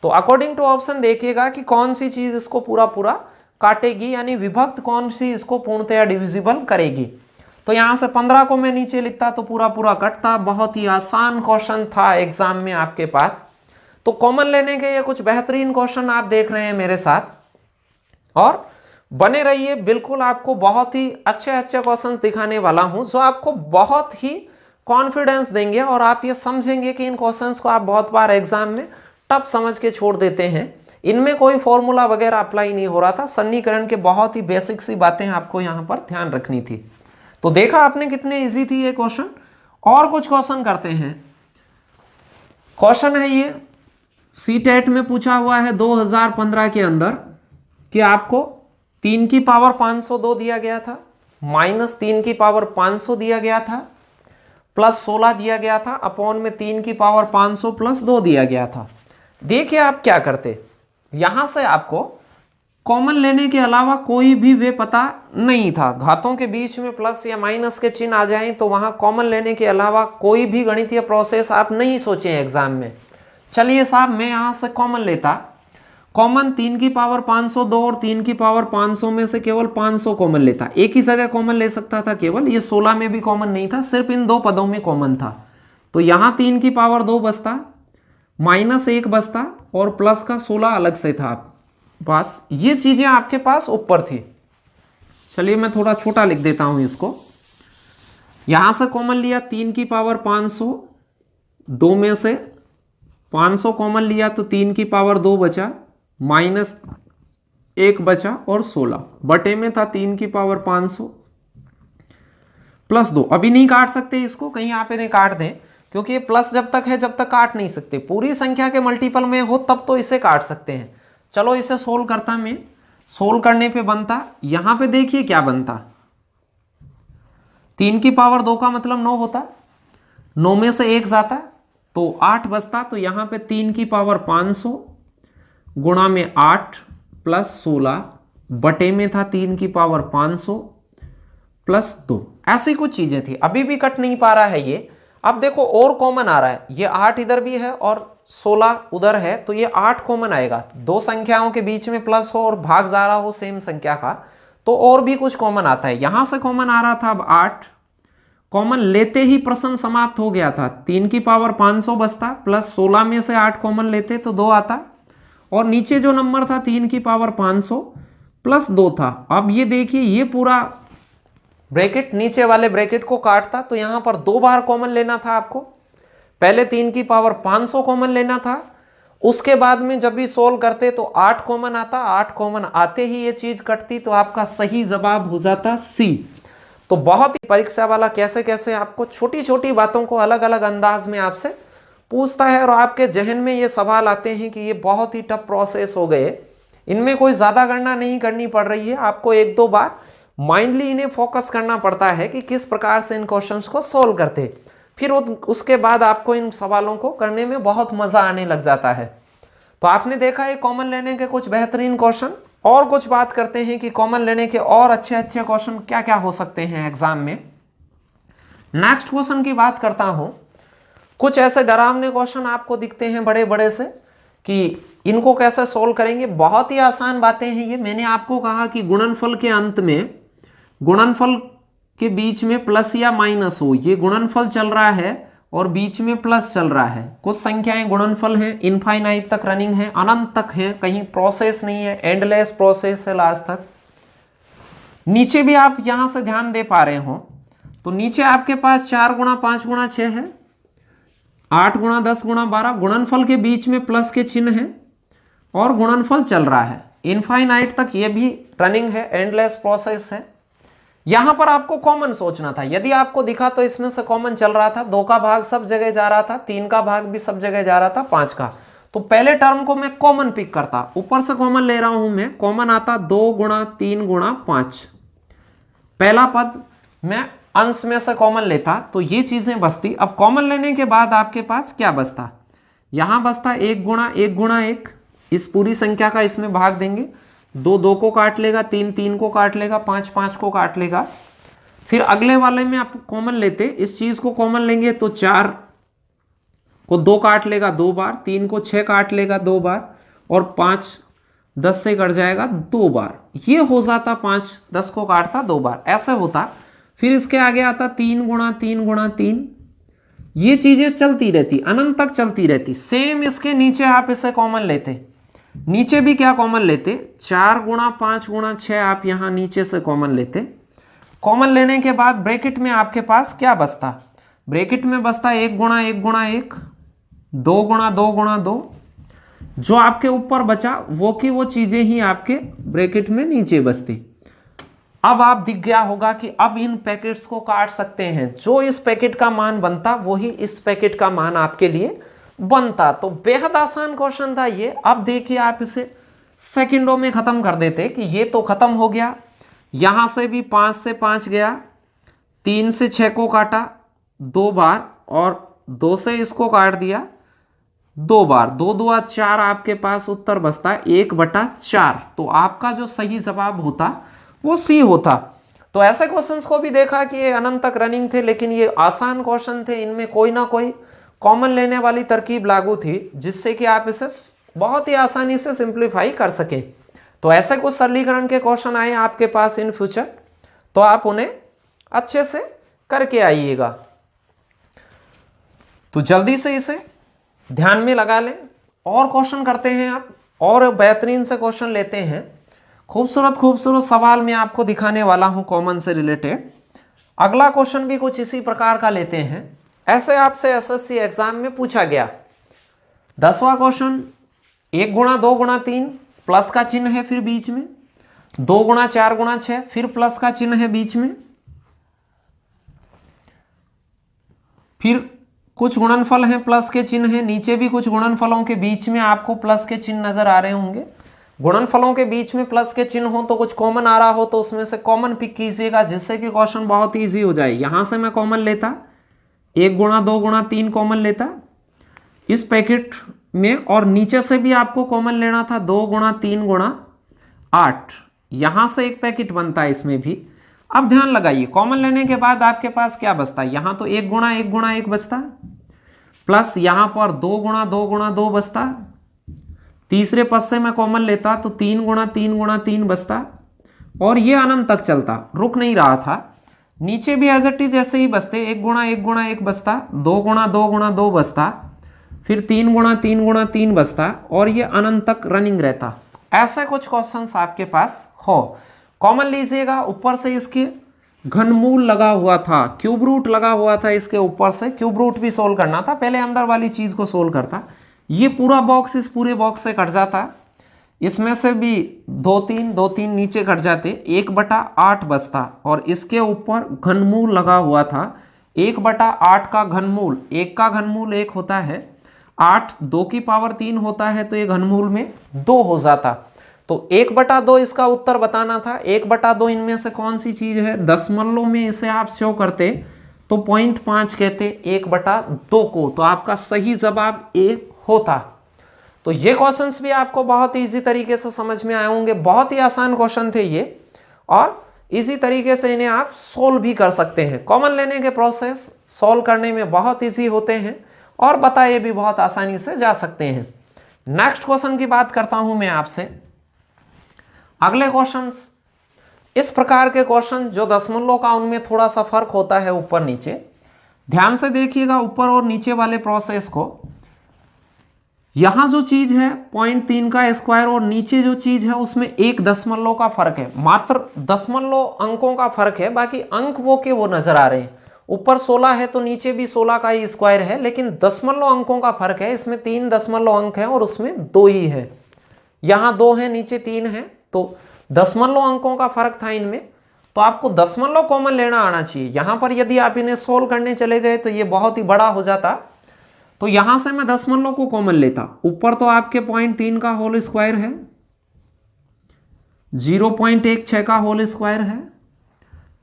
तो अकॉर्डिंग टू ऑप्शन देखिएगा कि कौन सी चीज इसको पूरा पूरा काटेगी, यानी विभक्त कौन सी इसको पूर्णतया डिविजिबल करेगी। तो यहां से 15 को मैं नीचे लिखता तो पूरा पूरा कटता। बहुत ही आसान क्वेश्चन था एग्जाम में आपके पास। तो कॉमन लेने के ये कुछ बेहतरीन क्वेश्चन आप देख रहे हैं मेरे साथ, और बने रहिए। बिल्कुल आपको बहुत ही अच्छे अच्छे क्वेश्चंस दिखाने वाला हूं जो आपको बहुत ही कॉन्फिडेंस देंगे और आप ये समझेंगे कि इन क्वेश्चंस को आप बहुत बार एग्जाम में टफ समझ के छोड़ देते हैं। इनमें कोई फॉर्मूला वगैरह अप्लाई नहीं हो रहा था, सन्नीकरण के बहुत ही बेसिक सी बातें आपको यहां पर ध्यान रखनी थी। तो देखा आपने कितने इजी थी ये क्वेश्चन। और कुछ क्वेश्चन करते हैं। क्वेश्चन है ये सीटेट में पूछा हुआ है 2015 के अंदर कि आपको 3 की पावर 502 दिया गया था, माइनस 3 की पावर 500 दिया गया था, प्लस 16 दिया गया था, अपॉन में 3 की पावर 500 प्लस 2 दिया गया था। देखिए आप क्या करते, यहां से आपको कॉमन लेने के अलावा कोई भी वे पता नहीं था। घातों के बीच में प्लस या माइनस के चिन्ह आ जाएं तो वहां कॉमन लेने के अलावा कोई भी गणितीय प्रोसेस आप नहीं सोचे एग्जाम में। चलिए साहब मैं यहां से कॉमन लेता। कॉमन 3 की पावर 502 और 3 की पावर 500 में से केवल 500 कॉमन लेता। एक ही जगह कॉमन ले सकता था केवल, ये 16 में भी कॉमन नहीं था, सिर्फ इन 2 पदों में कॉमन था। तो यहां 3 की पावर 2 बचता, माइनस 1 बचता और प्लस का 16 अलग से था पास। ये चीजें आपके पास ऊपर थी। चलिए मैं थोड़ा छोटा लिख देता हूं इसको। यहां से कॉमन लिया 3 की पावर 500, 2 में से 500 कॉमन लिया तो 3 की पावर 2 बचा, माइनस 1 बचा और 16 बटे में था 3 की पावर 500 प्लस 2। अभी नहीं काट सकते इसको, कहीं आप इन्हें काट दें क्योंकि ये प्लस जब तक है जब तक काट नहीं सकते। पूरी संख्या के मल्टीपल में हो तब तो इसे काट सकते हैं। चलो इसे सोल्व करता मैं। सोल्व करने पे बनता, यहां पे देखिए क्या बनता, 3 की पावर 2 का मतलब 9 होता, 9 में से 1 जाता तो 8 बचता। तो यहां पे 3 की पावर 500 गुणा में 8 प्लस 16 बटे में था 3 की पावर 500 प्लस 2। ऐसी कुछ चीजें थी। अभी भी कट नहीं पा रहा है ये। अब देखो और कॉमन आ रहा है, ये 8 इधर भी है और 16 उधर है तो ये 8 कॉमन आएगा। 2 संख्याओं के बीच में प्लस हो और भाग जा रहा हो सेम संख्या का तो और भी कुछ कॉमन आता है। यहां से कॉमन आ रहा था, अब 8 कॉमन लेते ही प्रश्न समाप्त हो गया था। 3 की पावर 500 बचता, प्लस 16 में से 8 कॉमन लेते तो 2 आता और नीचे जो नंबर था 3 की पावर 500 प्लस 2 था। अब ये देखिए ये पूरा ब्रैकेट नीचे वाले ब्रैकेट को काटता तो यहां पर 2 बार कॉमन लेना था आपको। पहले 3 की पावर 500 कॉमन लेना था, उसके बाद में जब भी सोल्व करते तो 8 कॉमन आता, 8 कॉमन आते ही ये चीज कटती, तो आपका सही जवाब हो जाता सी। तो बहुत ही परीक्षा वाला कैसे कैसे आपको छोटी छोटी बातों को अलग अलग अंदाज में आपसे पूछता है और आपके जहन में ये सवाल आते हैं कि ये बहुत ही टफ प्रोसेस हो गए, इनमें कोई ज्यादा गणना नहीं करनी पड़ रही है, आपको 1-2 बार माइंडली इन्हें फोकस करना पड़ता है कि किस प्रकार से इन क्वेश्चंस को सोल्व करते, फिर उसके बाद आपको इन सवालों को करने में बहुत मजा आने लग जाता है। तो आपने देखा है कॉमन लेने के कुछ बेहतरीन क्वेश्चन, और कुछ बात करते हैं कि कॉमन लेने के और अच्छे अच्छे क्वेश्चन क्या क्या हो सकते हैं एग्जाम में। नेक्स्ट क्वेश्चन की बात करता हूं। कुछ ऐसे डरावने क्वेश्चन आपको दिखते हैं बड़े बड़े से कि इनको कैसे सोल्व करेंगे, बहुत ही आसान बातें हैं ये। मैंने आपको कहा कि गुणनफल के अंत में, गुणनफल के बीच में प्लस या माइनस हो, ये गुणनफल चल रहा है और बीच में प्लस चल रहा है, कुछ संख्याएं गुणनफल हैं, इनफाइनाइट तक रनिंग है, अनंत तक है, कहीं प्रोसेस नहीं है, एंडलेस प्रोसेस है लास्ट तक। नीचे भी आप यहां से ध्यान दे पा रहे हो तो नीचे आपके पास 4 गुणा 5 गुणा 6 है, 8 गुणा 10 गुणा 12, गुणनफल के बीच में प्लस के चिन्ह है और गुणनफल चल रहा है, इनफाइनाइट तक ये भी रनिंग है, एंडलेस प्रोसेस है। यहां पर आपको कॉमन सोचना था, यदि आपको दिखा तो इसमें से कॉमन चल रहा था, 2 का भाग सब जगह जा रहा था, 3 का भाग भी सब जगह जा रहा था, 5 का, तो पहले टर्म को मैं कॉमन पिक करता, ऊपर से कॉमन ले रहा हूं मैं, कॉमन आता 2 गुणा 3 गुणा 5, पहला पद मैं अंश में से कॉमन लेता तो ये चीजें बचती। अब कॉमन लेने के बाद आपके पास क्या बचता, यहां बचता 1 गुणा 1 गुणा 1, इस पूरी संख्या का इसमें भाग देंगे, 2 2 को काट लेगा, 3 3 को काट लेगा, 5 5 को काट लेगा। फिर अगले वाले में आप कॉमन लेते, इस चीज को कॉमन लेंगे तो 4 को 2 काट लेगा 2 बार, 3 को 6 काट लेगा 2 बार, और 5 10 से कट जाएगा 2 बार, ये हो जाता 5 10 को काटता 2 बार, ऐसे होता। फिर इसके आगे आता 3 गुणा 3 गुणा 3, ये चीजें चलती रहती, अनंत तक चलती रहती। सेम इसके नीचे आप इसे कॉमन लेते, नीचे भी क्या कॉमन लेते, 4 गुणा 5 गुणा 6 आप यहां नीचे से कॉमन लेते। कॉमन लेने के बाद ब्रैकेट में आपके पास क्या बचता, ब्रैकेट में बचता 1 गुणा 1 गुणा 1, 2 गुणा 2 गुणा 2, जो आपके ऊपर बचा वो की वो चीजें ही आपके ब्रैकेट में नीचे बचती। अब आप दिख गया होगा कि अब इन पैकेट्स को काट सकते हैं, जो इस पैकेट का मान बनता वही इस पैकेट का मान आपके लिए बनता। तो बेहद आसान क्वेश्चन था ये। अब देखिए आप इसे सेकंडों में खत्म कर देते कि ये तो खत्म हो गया, यहां से भी 5 से 5 गया, 3 से 6 को काटा 2 बार, और 2 से इसको काट दिया 2 बार, 2 2 4 आपके पास उत्तर बचता है 1/4। तो आपका जो सही जवाब होता वो सी होता। तो ऐसे क्वेश्चंस को भी देखा कि ये अनंत तक रनिंग थे, लेकिन ये आसान क्वेश्चन थे, इनमें कोई ना कोई कॉमन लेने वाली तरकीब लागू थी जिससे कि आप इसे बहुत ही आसानी से सिंप्लीफाई कर सके। तो ऐसे कुछ सरलीकरण के क्वेश्चन आए आपके पास इन फ्यूचर, तो आप उन्हें अच्छे से करके आइएगा। तो जल्दी से इसे ध्यान में लगा लें, और क्वेश्चन करते हैं आप, और बेहतरीन से क्वेश्चन लेते हैं। खूबसूरत खूबसूरत सवाल मैं आपको दिखाने वाला हूं कॉमन से रिलेटेड। अगला क्वेश्चन भी कुछ इसी प्रकार का लेते हैं। ऐसे आपसे एसएससी एग्जाम में पूछा गया 10वां क्वेश्चन, 1 गुणा 2 गुणा 3, प्लस का चिन्ह है फिर बीच में, 2 गुणा 4 गुणा 6, फिर प्लस का चिन्ह है बीच में, फिर कुछ गुणनफल हैं प्लस के चिन्ह है, नीचे भी कुछ गुणनफलों के बीच में आपको प्लस के चिन्ह नजर आ रहे होंगे। गुणनफलों के बीच में प्लस के चिन्ह हो तो कुछ कॉमन आ रहा हो तो उसमें से कॉमन पिक कीजिएगा, जिससे कि क्वेश्चन बहुत ईजी हो जाए। यहां से मैं कॉमन लेता, 1 गुणा 2 गुणा 3 कॉमन लेता इस पैकेट में, और नीचे से भी आपको कॉमन लेना था 2 गुणा 3 गुणा 8, यहां से एक पैकेट बनता है इसमें भी। अब ध्यान लगाइए, कॉमन लेने के बाद आपके पास क्या बचता है, यहां तो 1 गुणा 1 गुणा 1 बचता, प्लस यहां पर 2 गुणा 2 गुणा 2 बचता, तीसरे पद से मैं कॉमन लेता तो 3 गुणा 3 गुणा 3 बचता, और ये अनंत तक चलता, रुक नहीं रहा था। नीचे भी एज इट इज ऐसे ही बचते, 1 गुणा 1 गुणा 1 बचता, 2 गुणा 2 गुणा 2 बचता, फिर 3 गुणा 3 गुणा 3 बचता, और ये अनंत तक रनिंग रहता। ऐसे कुछ क्वेश्चंस आपके पास हो, कॉमन लीजिएगा, ऊपर से इसके घनमूल लगा हुआ था, क्यूब रूट लगा हुआ था इसके ऊपर से, क्यूब रूट भी सोल्व करना था, पहले अंदर वाली चीज को सोल्व करता। ये पूरा बॉक्स इस पूरे बॉक्स से कट जाता, इसमें से भी 2 3 नीचे कट जाते, 1/8 बचता, और इसके ऊपर घनमूल लगा हुआ था 1/8 का घनमूल, 1 का घनमूल 1 होता है, 8 2 की पावर 3 होता है, तो ये घनमूल में 2 हो जाता। तो 1/2 इसका उत्तर बताना था। 1/2 इनमें से कौन सी चीज है, दशमलव में इसे आप शो करते तो 0.5 कहते 1/2 को, तो आपका सही जवाब ए होता। तो ये क्वेश्चंस भी आपको बहुत ही इजी तरीके से समझ में आए होंगे, बहुत ही आसान क्वेश्चन थे ये, और इसी तरीके से इन्हें आप सोल्व भी कर सकते हैं। कॉमन लेने के प्रोसेस सोल्व करने में बहुत इजी होते हैं और बताए भी बहुत आसानी से जा सकते हैं। नेक्स्ट क्वेश्चन की बात करता हूं मैं आपसे। अगले क्वेश्चंस इस प्रकार के क्वेश्चन जो दशमलव का उनमें थोड़ा सा फर्क होता है ऊपर नीचे, ध्यान से देखिएगा ऊपर और नीचे वाले प्रोसेस को। यहां जो चीज है 0.3 का स्क्वायर और नीचे जो चीज है उसमें 1 दशमलव का फर्क है, मात्र दशमलव अंकों का फर्क है, बाकी अंक वो के वो नजर आ रहे हैं। ऊपर 16 है तो नीचे भी 16 का ही स्क्वायर है, लेकिन दशमलव अंकों का फर्क है, इसमें 3 दशमलव अंक है और उसमें 2 ही है। यहां 2 है नीचे 3 है, तो दशमलव अंकों का फर्क था इनमें, तो आपको दशमलव कॉमन लेना आना चाहिए। यहां पर यदि आप इन्हें सोल्व करने चले गए तो ये बहुत ही बड़ा हो जाता, तो यहां से मैं दशमलव को कॉमन लेता। ऊपर तो आपके 0.3 का होल स्क्वायर है, 0.16 का होल स्क्वायर है,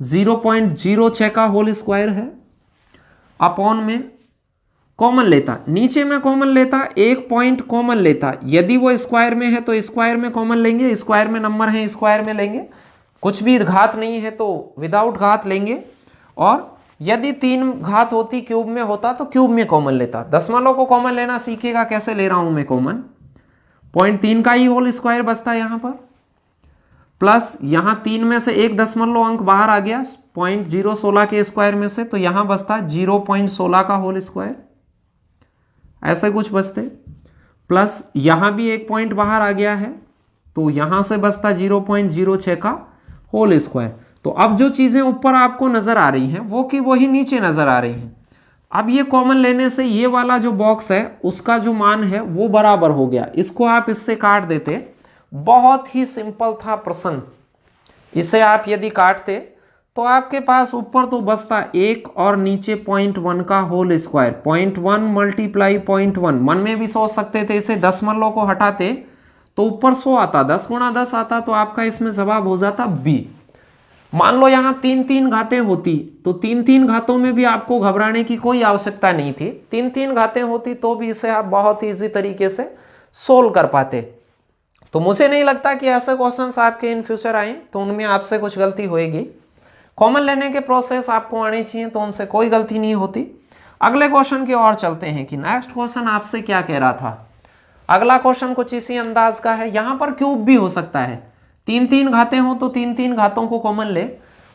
0.06 का होल स्क्वायर है, अपॉन में कॉमन लेता, नीचे में कॉमन लेता, 1 पॉइंट कॉमन लेता। यदि वो स्क्वायर में है तो स्क्वायर में कॉमन लेंगे, स्क्वायर में नंबर है स्क्वायर में लेंगे, कुछ भी घात नहीं है तो विदाउट घात लेंगे, और यदि 3 घात होती क्यूब में होता तो क्यूब में कॉमन लेता। दशमलव को कॉमन लेना सीखेगा, कैसे ले रहा हूं मैं कॉमन, 0.3 का ही होल स्क्वायर बचता है यहां पर, प्लस यहां 3 में से 1 दशमलव अंक बाहर आ गया 0.016 के स्क्वायर में से, तो यहां बचता 0.16 का होल स्क्वायर, ऐसे कुछ बचते, प्लस यहां भी 1 पॉइंट बाहर आ गया है तो यहां से बचता 0.06 का होल स्क्वायर। तो अब जो चीजें ऊपर आपको नजर आ रही हैं वो की वही नीचे नजर आ रही हैं। अब ये कॉमन लेने से ये वाला जो बॉक्स है उसका जो मान है वो बराबर हो गया, इसको आप इससे काट देते, बहुत ही सिंपल था प्रश्न। इसे आप यदि काटते तो आपके पास ऊपर तो बचता 1 और नीचे 0.1 का होल स्क्वायर, 0.1 मल्टीप्लाई 0.1, मन में भी सोच सकते थे इसे दशमलव को हटाते तो ऊपर 100 आता, 10 गुणा 10 आता, तो आपका इसमें जवाब हो जाता बी। मान लो यहां 3 घातें होती तो 3 घातों में भी आपको घबराने की कोई आवश्यकता नहीं थी, 3 घातें होती तो भी इसे आप बहुत ही इजी तरीके से सोल्व कर पाते। तो मुझे नहीं लगता कि ऐसे क्वेश्चंस आपके इन फ्यूचर आए तो उनमें आपसे कुछ गलती होएगी। कॉमन लेने के प्रोसेस आपको आने चाहिए तो उनसे कोई गलती नहीं होती। अगले क्वेश्चन की ओर चलते हैं कि नेक्स्ट क्वेश्चन आपसे क्या कह रहा था। अगला क्वेश्चन कुछ इसी अंदाज का है, यहां पर क्यूब भी हो सकता है, 3 घातें हो तो 3 घातों को कॉमन ले।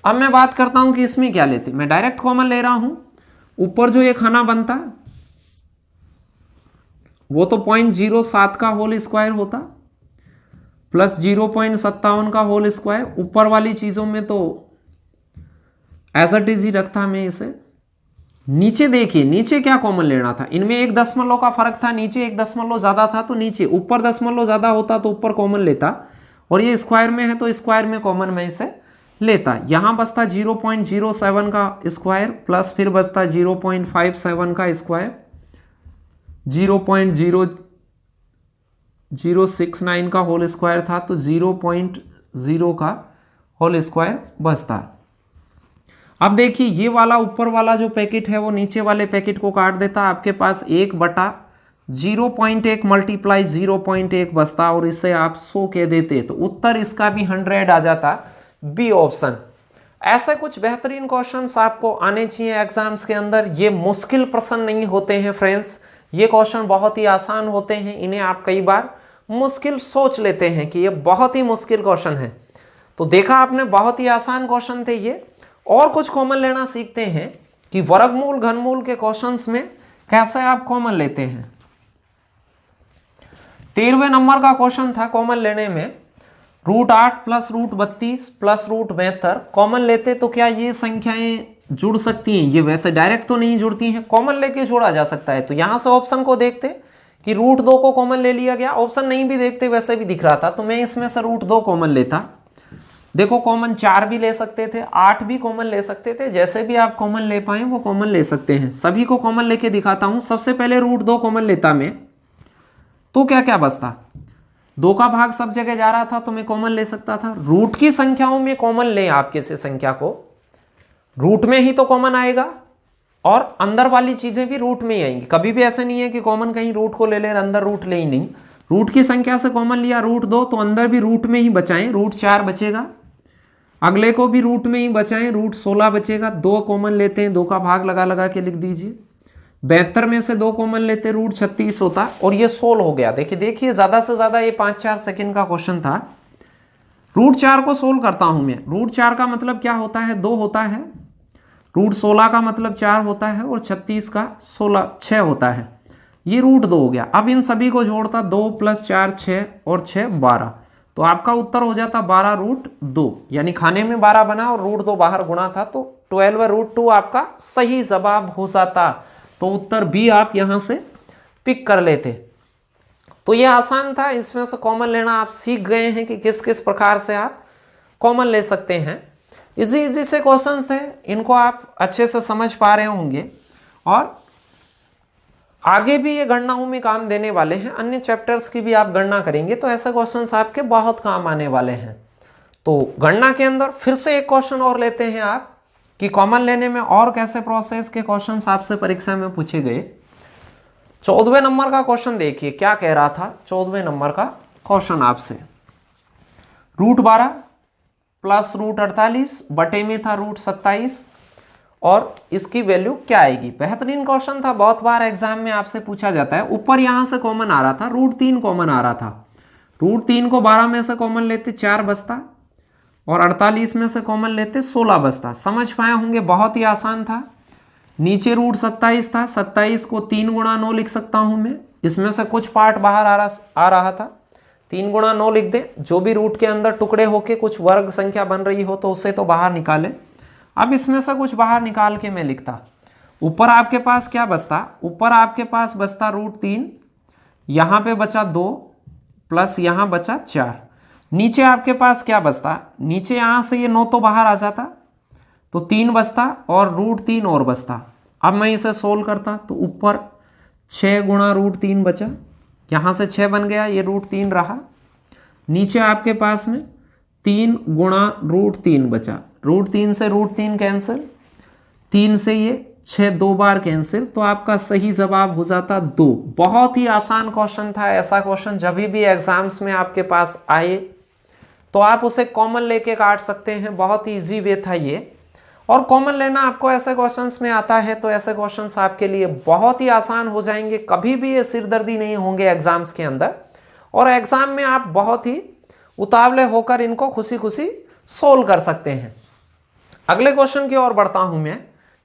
अब मैं बात करता हूं कि इसमें क्या लेते, मैं डायरेक्ट कॉमन ले रहा हूं। ऊपर जो ये खाना बनता वो तो 0.07 का होल स्क्वायर होता, प्लस 0.57 का होल स्क्वायर। ऊपर वाली चीजों में तो एज इट इज ही रखता मैं इसे। नीचे देखिए, नीचे क्या कॉमन लेना था, इनमें 1 दशमलव का फर्क था, नीचे 1 दशमलव ज्यादा था तो नीचे, ऊपर दशमलव ज्यादा होता तो ऊपर कॉमन लेता, और ये स्क्वायर में है तो स्क्वायर में कॉमन में इसे लेता। यहां बचता 0.07 का स्क्वायर, प्लस फिर बचता 0.57 का स्क्वायर, 0.0069 का होल स्क्वायर था तो 0.0 का होल स्क्वायर बचता। अब देखिए ये वाला ऊपर वाला जो पैकेट है वो नीचे वाले पैकेट को काट देता, आपके पास 1/0.1 मल्टीप्लाई 0.1 बचता, और इसे आप 100 कह देते तो उत्तर इसका भी 100 आ जाता, बी ऑप्शन। ऐसे कुछ बेहतरीन क्वेश्चंस आपको आने चाहिए एग्जाम्स के अंदर। ये मुश्किल प्रश्न नहीं होते हैं फ्रेंड्स, ये क्वेश्चन बहुत ही आसान होते हैं, इन्हें आप कई बार मुश्किल सोच लेते हैं कि ये बहुत ही मुश्किल क्वेश्चन है। तो देखा आपने, बहुत ही आसान क्वेश्चन थे ये। और कुछ कॉमन लेना सीखते हैं कि वर्गमूल घनमूल के क्वेश्चंस में कैसे आप कॉमन लेते हैं। 13वें नंबर का क्वेश्चन था कॉमन लेने में, √8 प्लस √32 प्लस √72 कॉमन लेते तो क्या ये संख्याएं जुड़ सकती हैं? ये वैसे डायरेक्ट तो नहीं जुड़ती हैं, कॉमन लेके जोड़ा जा सकता है। तो यहां से ऑप्शन को देखते कि √2 को कॉमन ले लिया गया, ऑप्शन नहीं भी देखते वैसे भी दिख रहा था, तो मैं इसमें से √2 कॉमन लेता। देखो कॉमन 4 भी ले सकते थे, 8 भी कॉमन ले सकते थे, जैसे भी आप कॉमन ले पाए वो कॉमन ले सकते हैं। सभी को कॉमन लेके दिखाता हूं। सबसे पहले √2 कॉमन लेता मैं, तो क्या क्या बचता? 2 का भाग सब जगह जा रहा था तो मैं कॉमन ले सकता था। रूट की संख्याओं में कॉमन लें आप किसी संख्या को, रूट में ही तो कॉमन आएगा और अंदर वाली चीजें भी रूट में ही आएंगी। कभी भी ऐसा नहीं है कि कॉमन कहीं रूट को ले ले अंदर रूट ले ही नहीं। रूट की संख्या से कॉमन लिया √2 तो अंदर भी रूट में ही बचाएं, √4 बचेगा। अगले को भी रूट में ही बचाएं, √16 बचेगा। 2 कॉमन लेते हैं, 2 का भाग लगा लगा के लिख दीजिए। 72 में से 2 कॉमन लेते √36 होता और ये 16 हो गया। देखिए ज्यादा से ज्यादा ये 5-4 सेकंड का क्वेश्चन था। √4 को सोल्व करता हूं मैं। √4 का मतलब क्या होता है? 2 होता है। √16 का मतलब 4 होता है और 36 का 6 होता है। ये √2 हो गया। अब इन सभी को जोड़ता 2 + 4 6 और 6 12, तो आपका उत्तर हो जाता 12√2, यानी खाने में 12 बना और √2 बाहर गुणा था, तो 12/√2 आपका सही जवाब हो जाता। तो उत्तर बी आप यहां से पिक कर लेते। तो ये आसान था, इसमें से कॉमन लेना आप सीख गए हैं कि किस किस प्रकार से आप कॉमन ले सकते हैं। इजी से क्वेश्चंस थे, इनको आप अच्छे से समझ पा रहे होंगे और आगे भी ये गणनाओं में काम देने वाले हैं। अन्य चैप्टर्स की भी आप गणना करेंगे तो ऐसे क्वेश्चंस आपके बहुत काम आने वाले हैं। तो गणना के अंदर फिर से एक क्वेश्चन और लेते हैं आप कि कॉमन लेने में और कैसे प्रोसेस के क्वेश्चंस आपसे परीक्षा में पूछे गए। 14वें नंबर का क्वेश्चन देखिए क्या कह रहा था। 14वें नंबर का क्वेश्चन आपसे √12 प्लस √48 बटे में था √27 और इसकी वैल्यू क्या आएगी। बेहतरीन क्वेश्चन था, बहुत बार एग्जाम में आपसे पूछा जाता है। ऊपर यहां से कॉमन आ रहा था, √3 कॉमन आ रहा था। √3 को 12 में से कॉमन लेते 4 बचता और 48 में से कॉमन लेते 16 बचता। समझ पाए होंगे, बहुत ही आसान था। नीचे √27 था, 27 को 3 × 9 लिख सकता हूं मैं। इसमें से कुछ पार्ट बाहर आ रहा था, 3 × 9 लिख दे। जो भी रूट के अंदर टुकड़े होके कुछ वर्ग संख्या बन रही हो तो उससे तो बाहर निकाले। अब इसमें से कुछ बाहर निकाल के मैं लिखता। ऊपर आपके पास क्या बचता? ऊपर आपके पास बचता √3, यहां पे बचा 2 प्लस यहां बचा 4। नीचे आपके पास क्या बचता? नीचे यहां से ये 9 तो बाहर आ जाता तो 3 बचता और √3 और बचता। अब मैं इसे सोल्व करता तो ऊपर 6 × √3 बचा, यहां से 6 बन गया, ये √3 रहा। नीचे आपके पास में 3 × √3 बचा, √3 से √3 कैंसिल, 3 से ये 6 2 बार कैंसिल, तो आपका सही जवाब हो जाता 2। बहुत ही आसान क्वेश्चन था। ऐसा क्वेश्चन जब भी एग्जाम्स में आपके पास आए तो आप उसे कॉमन लेके काट सकते हैं। बहुत ही इजी वे था ये। और कॉमन लेना आपको ऐसे क्वेश्चंस में आता है तो ऐसे क्वेश्चंस आपके लिए बहुत ही आसान हो जाएंगे। कभी भी ये सिरदर्दी नहीं होंगे एग्जाम्स के अंदर, और एग्जाम में आप बहुत ही उतावले होकर इनको खुशी खुशी सोल्व कर सकते हैं। अगले क्वेश्चन की ओर बढ़ता हूं मैं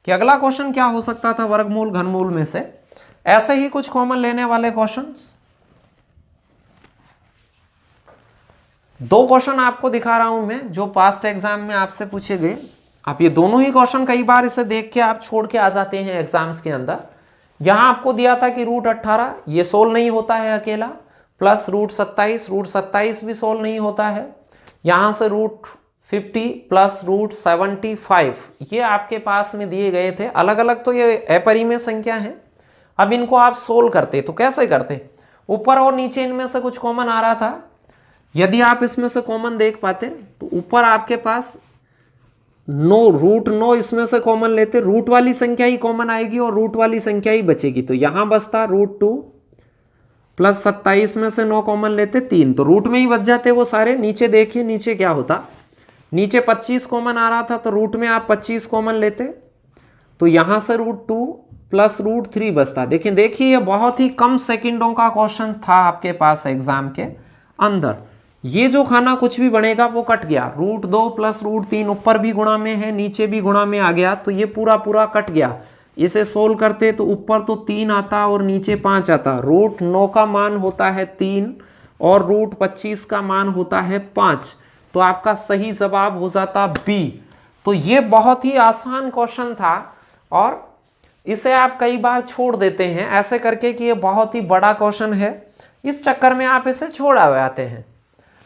कि अगला क्वेश्चन क्या हो सकता था वर्गमूल घनमूल में से। ऐसे ही कुछ कॉमन लेने वाले क्वेश्चंस, 2 क्वेश्चन आपको दिखा रहा हूं मैं जो पास्ट एग्जाम में आपसे पूछे गए। आप ये दोनों ही क्वेश्चन कई बार इसे देख के आप छोड़ के आ जाते हैं एग्जाम्स के अंदर। यहां आपको दिया था कि √18 ये सोल्व नहीं होता है अकेला, प्लस √27 भी सोल्व नहीं होता है। यहां से √50 प्लस √75 ये आपके पास में दिए गए थे। अलग अलग तो ये अपरिमेय संख्या है। अब इनको आप सोल्व करते तो कैसे करते? ऊपर और नीचे इनमें से कुछ कॉमन आ रहा था। यदि आप इसमें से कॉमन देख पाते तो ऊपर आपके पास 9 √9 इसमें से कॉमन लेते, रूट वाली संख्या ही कॉमन आएगी और रूट वाली संख्या ही बचेगी। तो यहां बचता √2 प्लस 27 में से 9 कॉमन लेते 3, तो रूट में ही बच जाते वो सारे। नीचे देखिए नीचे क्या होता, नीचे 25 कॉमन आ रहा था तो रूट में आप 25 कॉमन लेते तो यहां से √2 प्लस √3 बचता। देखिए ये बहुत ही कम सेकंडों का क्वेश्चन था आपके पास एग्जाम के अंदर। ये जो खाना कुछ भी बनेगा वो कट गया, √2 प्लस √3 ऊपर भी गुणा में है नीचे भी गुणा में आ गया, तो ये पूरा कट गया। इसे सोल्व करते तो ऊपर तो 3 आता और नीचे 5 आता। √9 का मान होता है 3 और रूट 25 का मान होता है 5। तो आपका सही जवाब हो जाता बी। तो ये बहुत ही आसान क्वेश्चन था और इसे आप कई बार छोड़ देते हैं ऐसे करके कि ये बहुत ही बड़ा क्वेश्चन है, इस चक्कर में आप इसे छोड़ आते हैं।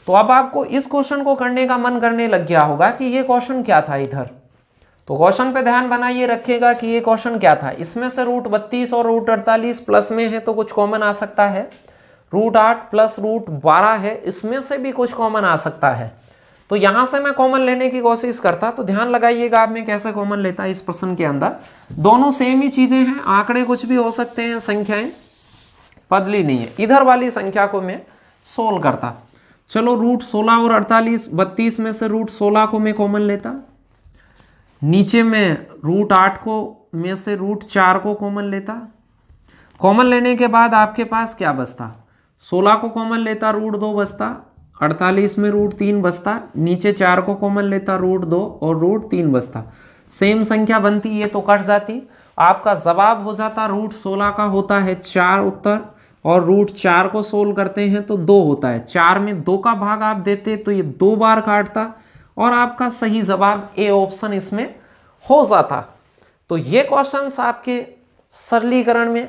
तो अब आपको इस क्वेश्चन को करने का मन करने लग गया होगा कि ये क्वेश्चन क्या था इधर। तो क्वेश्चन पे ध्यान बनाइए रखिएगा कि ये क्वेश्चन क्या था। इसमें से रूट 32 और रूट 48 प्लस में है तो कुछ कॉमन आ सकता है। रूट 8 प्लस रूट 12 है, इसमें से भी कुछ कॉमन आ सकता है। तो यहां से मैं कॉमन लेने की कोशिश करता। तो ध्यान लगाइएगा आप मैं कैसे कॉमन लेता इस प्रश्न के अंदर। दोनों सेम ही चीजें हैं, आंकड़े कुछ भी हो सकते हैं, संख्याएं बदली नहीं है। इधर वाली संख्या को मैं सोल्व करता। चलो रूट 16 और 32 में से रूट 16 को मैं कॉमन लेता। नीचे में रूट 8 को में से रूट 4 को कॉमन लेता। कॉमन लेने के बाद आपके पास क्या बचता, 16 को कॉमन लेता रूट 2 बचता, 48 में रूट 3 बचता, नीचे 4 को कॉमन लेता रूट 2 और रूट 3 बचता। सेम संख्या बनती, ये तो कट जाती। आपका जवाब हो जाता रूट 16 का होता है 4 उत्तर, और रूट 4 को सोल्व करते हैं तो 2 होता है। 4 में 2 का भाग आप देते तो ये 2 बार काटता और आपका सही जवाब ए ऑप्शन इसमें हो जाता। तो ये क्वेश्चंस आपके सरलीकरण में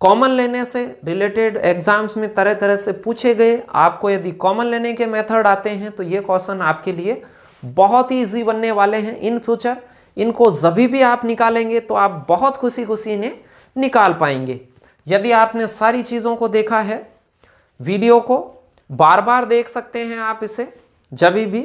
कॉमन लेने से रिलेटेड एग्जाम्स में तरह तरह से पूछे गए। आपको यदि कॉमन लेने के मेथड आते हैं तो ये क्वेश्चन आपके लिए बहुत ही इजी बनने वाले हैं इन फ्यूचर। इनको जभी भी आप निकालेंगे तो आप बहुत खुशी खुशी इन्हें निकाल पाएंगे। यदि आपने सारी चीज़ों को देखा है, वीडियो को बार बार देख सकते हैं आप इसे जभी भी।